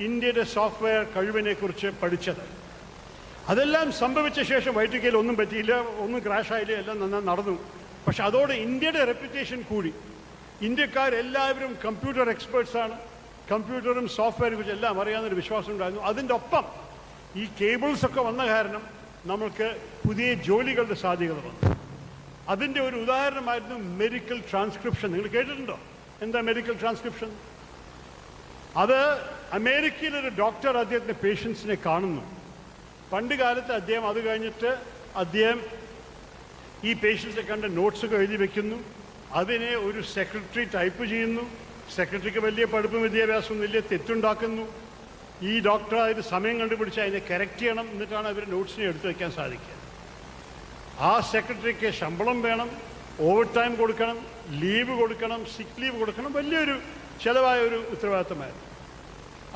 ഇന്ത്യയുടെ സോഫ്റ്റ്വെയർ കഴിവിനെക്കുറിച്ച് പഠിച്ചത്. അതെല്ലാം സംഭവിച്ച ശേഷം Y2Kയിൽ ഒന്നും പറ്റിയില്ല, ഒന്നും ക്രാഷായില്ല, എല്ലാം നന്നായി നടന്നു. പക്ഷെ അതോടെ ഇന്ത്യയുടെ റെപ്യൂട്ടേഷൻ കൂടി. ഇന്ത്യക്കാരെല്ലാവരും കമ്പ്യൂട്ടർ എക്സ്പേർട്സാണ്, കമ്പ്യൂട്ടറും സോഫ്റ്റ്വെയറെ കുറിച്ച് എല്ലാം അറിയാവുന്നൊരു വിശ്വാസം ഉണ്ടായിരുന്നു. അതിൻ്റെ ഒപ്പം ഈ കേബിൾസൊക്കെ വന്ന കാരണം നമ്മൾക്ക് പുതിയ ജോലികളുടെ സാധ്യതകൾ വന്നു. അതിൻ്റെ ഒരു ഉദാഹരണമായിരുന്നു മെഡിക്കൽ ട്രാൻസ്ക്രിപ്ഷൻ. നിങ്ങൾ കേട്ടിട്ടുണ്ടോ എന്താ മെഡിക്കൽ ട്രാൻസ്ക്രിപ്ഷൻ? അത് അമേരിക്കയിലൊരു ഡോക്ടർ അദ്ദേഹത്തിൻ്റെ പേഷ്യൻസിനെ കാണുന്നു. പണ്ട് കാലത്ത് അദ്ദേഹം അത് കഴിഞ്ഞിട്ട് അദ്ദേഹം ഈ പേഷ്യൻസിനെ കണ്ട നോട്ട്സൊക്കെ എഴുതി വെക്കുന്നു. അതിനെ ഒരു സെക്രട്ടറി ടൈപ്പ് ചെയ്യുന്നു. സെക്രട്ടറിക്ക് വലിയ പഠിപ്പും വിദ്യാഭ്യാസമൊന്നുമില്ല, തെറ്റുണ്ടാക്കുന്നു. ഈ ഡോക്ടർ അതിന് സമയം കണ്ടുപിടിച്ച് അതിനെ കറക്റ്റ് ചെയ്യണം, എന്നിട്ടാണ് അവർ നോട്ട്സിനെ എടുത്തു വയ്ക്കാൻ സാധിക്കുക. ആ സെക്രട്ടറിക്ക് ശമ്പളം വേണം, ഓവർ ടൈം കൊടുക്കണം, ലീവ് കൊടുക്കണം, സിക്ക് ലീവ് കൊടുക്കണം. വലിയൊരു ചിലവായ ഒരു ഉത്തരവാദിത്തമായിരുന്നു.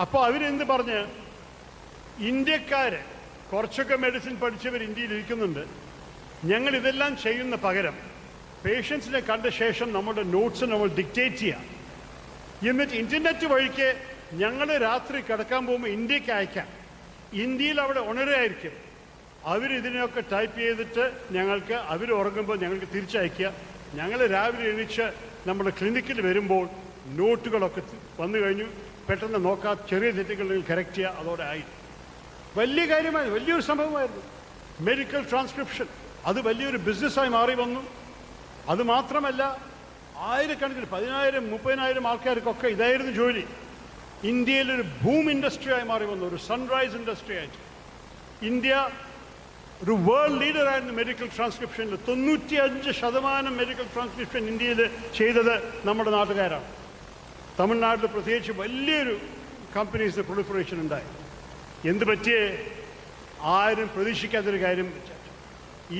അപ്പോൾ അവരെന്ത് പറഞ്ഞ്, ഇന്ത്യക്കാർ കുറച്ചൊക്കെ മെഡിസിൻ പഠിച്ചവർ ഇന്ത്യയിൽ ഇരിക്കുന്നുണ്ട്, ഞങ്ങൾ ഇതെല്ലാം ചെയ്യുന്ന പകരം പേഷ്യൻസിനെ കണ്ട ശേഷം നമ്മുടെ നോട്ട്സ് നമ്മൾ ഡിക്റ്റേറ്റ് ചെയ്യാം, എന്നിട്ട് ഇൻ്റർനെറ്റ് വഴിക്ക് ഞങ്ങൾ രാത്രി കിടക്കാൻ പോകുമ്പോൾ ഇന്ത്യക്ക് അയക്കാം. ഇന്ത്യയിൽ അവിടെ ഉണരായിരിക്കും. അവരിതിനെയൊക്കെ ടൈപ്പ് ചെയ്തിട്ട് ഞങ്ങൾക്ക് അവർ ഉറങ്ങുമ്പോൾ ഞങ്ങൾക്ക് തിരിച്ചയക്കുക. ഞങ്ങൾ രാവിലെ എണീച്ച് നമ്മുടെ ക്ലിനിക്കിൽ വരുമ്പോൾ നോട്ടുകളൊക്കെ വന്നു കഴിഞ്ഞു, പെട്ടെന്ന് നോക്കാം, ചെറിയ തെറ്റുകൾ കറക്റ്റ് ചെയ്യുക, അതോടെ ആയി. വലിയ കാര്യമായിരുന്നു, വലിയൊരു സംഭവമായിരുന്നു മെഡിക്കൽ ട്രാൻസ്ക്രിപ്ഷൻ. അത് വലിയൊരു ബിസിനസ്സായി മാറി വന്നു. അതുമാത്രമല്ല, ആയിരക്കണക്കിന് 10,000 30,000 ആൾക്കാർക്കൊക്കെ ഇതായിരുന്നു ജോലി. ഇന്ത്യയിലൊരു ബൂം ഇൻഡസ്ട്രിയായി മാറി വന്നു, ഒരു സൺറൈസ് ഇൻഡസ്ട്രി ആയിട്ട്. ഇന്ത്യ ഒരു വേൾഡ് ലീഡറായിരുന്നു മെഡിക്കൽ ട്രാൻസ്ക്രിപ്ഷനിൽ. 95% മെഡിക്കൽ ട്രാൻസ്ക്രിപ്ഷൻ ഇന്ത്യയിൽ ചെയ്തത് നമ്മുടെ നാട്ടുകാരാണ്. തമിഴ്നാട്ടിൽ പ്രത്യേകിച്ച് വലിയൊരു കമ്പനീസിന് പ്രൊളിഫറേഷൻ ഉണ്ടായി. എന്ത് പറ്റിയേ? ആരും പ്രതീക്ഷിക്കാത്തൊരു കാര്യം.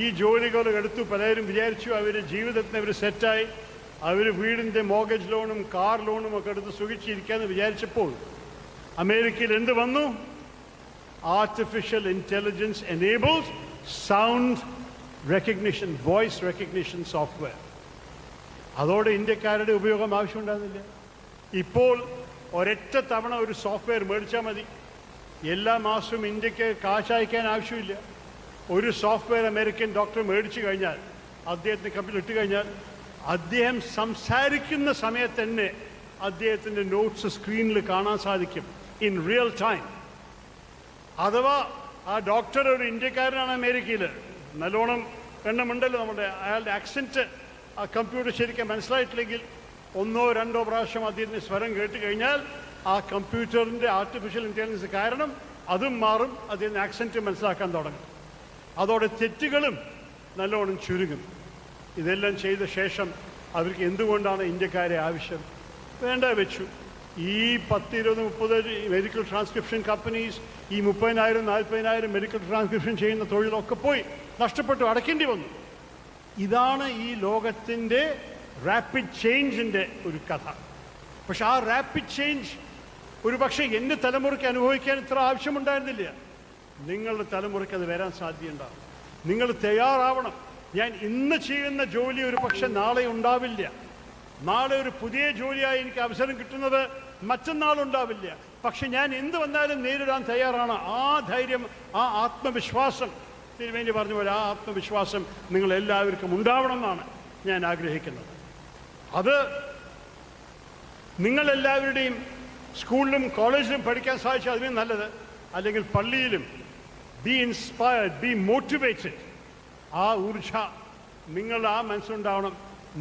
ഈ ജോലികൾ എടുത്തു പലരും വിചാരിച്ചു അവർ ജീവിതത്തിന് അവർ സെറ്റായി, അവർ വീടിൻ്റെ മോർഗേജ് ലോണും കാർ ലോണും ഒക്കെ എടുത്ത് സുഖിച്ചിരിക്കാമെന്ന് വിചാരിച്ചപ്പോൾ അമേരിക്കയിൽ എന്ത് വന്നു? Artificial intelligence enabled sound recognition, voice recognition software. അതോടെ ഇന്ത്യക്കാരുടെ ഉപയോഗം ആവശ്യമുണ്ടാകുന്നില്ല. ഇപ്പോൾ ഒരൊറ്റ തവണ ഒരു സോഫ്റ്റ്വെയർ മേടിച്ചാൽ മതി. എല്ലാ മാസവും ഇന്ത്യക്ക് കാശ് അയക്കാൻ ആവശ്യമില്ല. ഒരു സോഫ്റ്റ്വെയർ അമേരിക്കൻ ഡോക്ടർ മേടിച്ചു കഴിഞ്ഞാൽ, അദ്ദേഹത്തിൻ്റെ കമ്പനിയിൽ ഇട്ട് കഴിഞ്ഞാൽ, അദ്ദേഹം സംസാരിക്കുന്ന സമയത്ത് തന്നെ അദ്ദേഹത്തിൻ്റെ നോട്ട്സ് സ്ക്രീനിൽ കാണാൻ സാധിക്കും ഇൻ റിയൽ ടൈം. അഥവാ ആ ഡോക്ടർ ഒരു ഇന്ത്യക്കാരനാണ്, അമേരിക്കയിൽ നല്ലോണം എണ്ണമുണ്ടല്ലോ നമ്മുടെ, അയാളുടെ ആക്സെൻറ്റ് ആ കമ്പ്യൂട്ടർ ശരിക്കും മനസ്സിലായിട്ടില്ലെങ്കിൽ 1 or 2 പ്രാവശ്യം അദ്ദേഹത്തിൻ്റെ സ്വരം കേട്ട് കഴിഞ്ഞാൽ ആ കമ്പ്യൂട്ടറിൻ്റെ ആർട്ടിഫിഷ്യൽ ഇൻ്റലിജൻസ് കാരണം അതും മാറും, അദ്ദേഹത്തിൻ്റെ ആക്സെൻറ്റ് മനസ്സിലാക്കാൻ തുടങ്ങും. അതോടെ തെറ്റുകളും നല്ലോണം ചുരുങ്ങും. ഇതെല്ലാം ചെയ്ത ശേഷം അവർക്ക് എന്തുകൊണ്ടാണ് ഇന്ത്യക്കാരെ ആവശ്യം? വേണ്ട വെച്ചു. ഈ 10, 20, 30 മെഡിക്കൽ ട്രാൻസ്ക്രിപ്ഷൻ കമ്പനീസ് ഈ 30,000 40,000 മെഡിക്കൽ ട്രാൻസ്ക്രിപ്ഷൻ ചെയ്യുന്ന തൊഴിലൊക്കെ പോയി, നഷ്ടപ്പെട്ടു, അടയ്ക്കേണ്ടി വന്നു. ഇതാണ് ഈ ലോകത്തിൻ്റെ റാപ്പിഡ് ചേഞ്ചിൻ്റെ ഒരു കഥ. പക്ഷെ ആ റാപ്പിഡ് ചേഞ്ച് ഒരു പക്ഷേ എൻ്റെ തലമുറയ്ക്ക് അനുഭവിക്കാൻ ഇത്ര ആവശ്യമുണ്ടായിരുന്നില്ല. നിങ്ങളുടെ തലമുറയ്ക്ക് അത് വരാൻ സാധ്യതയുണ്ടാകും. നിങ്ങൾ തയ്യാറാവണം. ഞാൻ ഇന്ന് ചെയ്യുന്ന ജോലി ഒരു പക്ഷെ നാളെ ഉണ്ടാവില്ല. നാളെ ഒരു പുതിയ ജോലിയായി എനിക്ക് അവസരം കിട്ടുന്നത് മറ്റന്നാളുണ്ടാവില്ല. പക്ഷെ ഞാൻ എന്ത് വന്നാലും നേരിടാൻ തയ്യാറാണ്. ആ ധൈര്യം, ആ ആത്മവിശ്വാസം, തിരുവേണ്ടി പറഞ്ഞ പോലെ ആ ആത്മവിശ്വാസം നിങ്ങളെല്ലാവർക്കും ഉണ്ടാവണം എന്നാണ് ഞാൻ ആഗ്രഹിക്കുന്നത്. അത് നിങ്ങളെല്ലാവരുടെയും സ്കൂളിലും കോളേജിലും പഠിക്കാൻ സാധിച്ചാൽ അതിനും നല്ലത്. അല്ലെങ്കിൽ പള്ളിയിലും ബി ഇൻസ്പയർഡ്, ബി മോട്ടിവേറ്റഡ്. ആ ഊർജ നിങ്ങളുടെ ആ മനസ്സുണ്ടാവണം.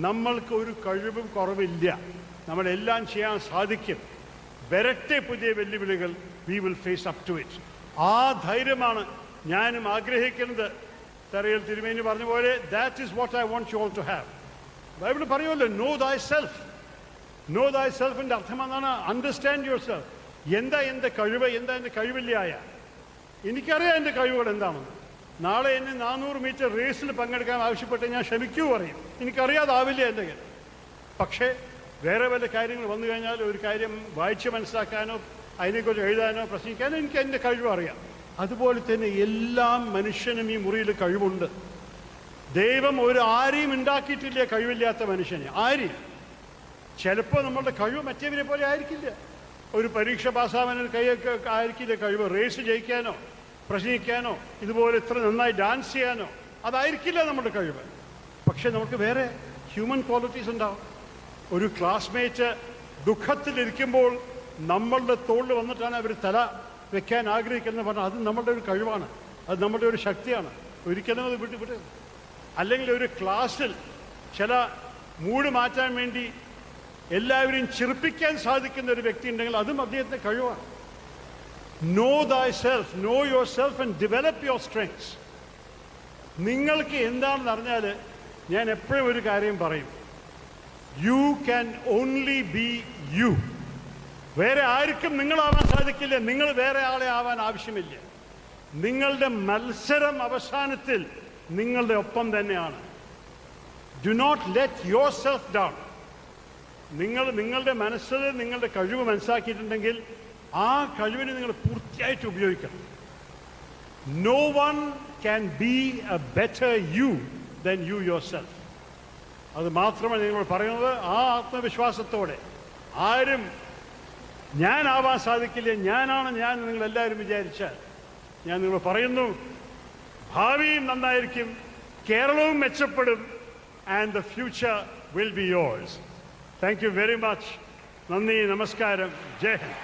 നമ്മൾക്ക് ഒരു കഴിവും കുറവില്ല, നമ്മളെല്ലാം ചെയ്യാൻ സാധിക്കും. വരട്ടെ പുതിയ വെല്ലുവിളികൾ, we will face up to it. ആ ധൈര്യമാണ് ഞാനും ആഗ്രഹിക്കുന്നത്. തെരയിൽ തിരുമേനി പറഞ്ഞ പോലെ that is what I want you all to have. Bible പറയുമല്ലോ, know thyself. Know thy സെൽഫിൻ്റെ അർത്ഥം എന്താണ്? Understand yourself. എന്താ എൻ്റെ കഴിവ്, എന്താ എൻ്റെ കഴിവില്ലായ? എനിക്കറിയാം എൻ്റെ കഴിവുകൾ എന്താണെന്ന്. നാളെ എന്നെ 400 മീറ്റർ റേസിൽ പങ്കെടുക്കാൻ ആവശ്യപ്പെട്ട് ഞാൻ ക്ഷമിക്കൂ പറയും. എനിക്കറിയാതാവില്ല എൻ്റെ കാര്യം. പക്ഷേ വേറെ വല്ല കാര്യങ്ങൾ വന്നു കഴിഞ്ഞാൽ ഒരു കാര്യം വായിച്ച് മനസ്സിലാക്കാനോ അതിനെക്കുറിച്ച് എഴുതാനോ പ്രസംഗിക്കാനോ എനിക്ക് എൻ്റെ കഴിവ് അറിയാം. അതുപോലെ തന്നെ എല്ലാ മനുഷ്യനും ഈ മുറിയിൽ കഴിവുണ്ട്. ദൈവം ആരെയും ഉണ്ടാക്കിയിട്ടില്ല കഴിവില്ലാത്ത മനുഷ്യനെ, ആരെയും. ചിലപ്പോൾ നമ്മളുടെ കഴിവ് മറ്റേവരെ പോലെ ആയിരിക്കില്ല. ഒരു പരീക്ഷ പാസ്സാവാനൊരു കൈയൊക്കെ ആയിരിക്കില്ല കഴിവ്. റേസ് ജയിക്കാനോ പ്രസംഗിക്കാനോ ഇതുപോലെ ഇത്ര നന്നായി ഡാൻസ് ചെയ്യാനോ അതായിരിക്കില്ല നമ്മുടെ കഴിവ്. പക്ഷെ നമുക്ക് വേറെ ഹ്യൂമൻ ക്വാളിറ്റീസ് ഉണ്ടാവും. ഒരു ക്ലാസ്മേറ്റ് ദുഃഖത്തിലിരിക്കുമ്പോൾ നമ്മളുടെ തോളിൽ വന്നിട്ടാണ് അവർ തല വെക്കാൻ ആഗ്രഹിക്കുന്നത് പറഞ്ഞാൽ അത് നമ്മളുടെ ഒരു കഴിവാണ്, അത് നമ്മുടെ ഒരു ശക്തിയാണ്. ഒരിക്കലും അത് വിട്ട് അല്ലെങ്കിൽ ഒരു ക്ലാസ്സിൽ ചില മൂഡ് മാറ്റാൻ വേണ്ടി എല്ലാവരെയും ചിരിപ്പിക്കാൻ സാധിക്കുന്ന ഒരു വ്യക്തി ഉണ്ടെങ്കിൽ അതും അദ്ദേഹത്തിൻ്റെ കഴിവാണ്. Know thyself, know yourself and develop your strengths. നിങ്ങൾക്ക് എന്താണെന്ന് അറിഞ്ഞാൽ ഞാൻ എപ്പോഴും ഒരു കാര്യം പറയും, you can only be you. വേറെ ആർക്കും നിങ്ങളാവാൻ സാധിക്കില്ല, നിങ്ങൾ വേറെ ആളെ ആവാൻ ആവശ്യമില്ല. നിങ്ങളുടെ മത്സരം അവസാനത്തിൽ നിങ്ങളുടെ ഒപ്പം തന്നെയാണ്. Do not let yourself down. നിങ്ങളുടെ മനസ്സിൽ നിങ്ങളുടെ കഴിവ് മനസ്സിലാക്കിയിട്ടുണ്ടെങ്കിൽ ആ കഴിവിനെ നിങ്ങൾ പൂർത്തിയായിട്ട് ഉപയോഗിക്കണം. No one can be a better you than you yourself. അത് മാത്രമാണ് നിങ്ങൾ പറയുന്നത്. ആ ആത്മവിശ്വാസത്തോടെ ആരും ഞാനാവാൻ സാധിക്കില്ല, ഞാനാണ് ഞാൻ നിങ്ങളെല്ലാവരും വിചാരിച്ചാൽ ഞാൻ നിങ്ങൾ പറയുന്നു, ഭാവിയും നന്നായിരിക്കും, കേരളവും മെച്ചപ്പെടും. And the future will be yours. Thank you very much. നന്ദി, നമസ്കാരം, ജയ് ഹിന്ദ്.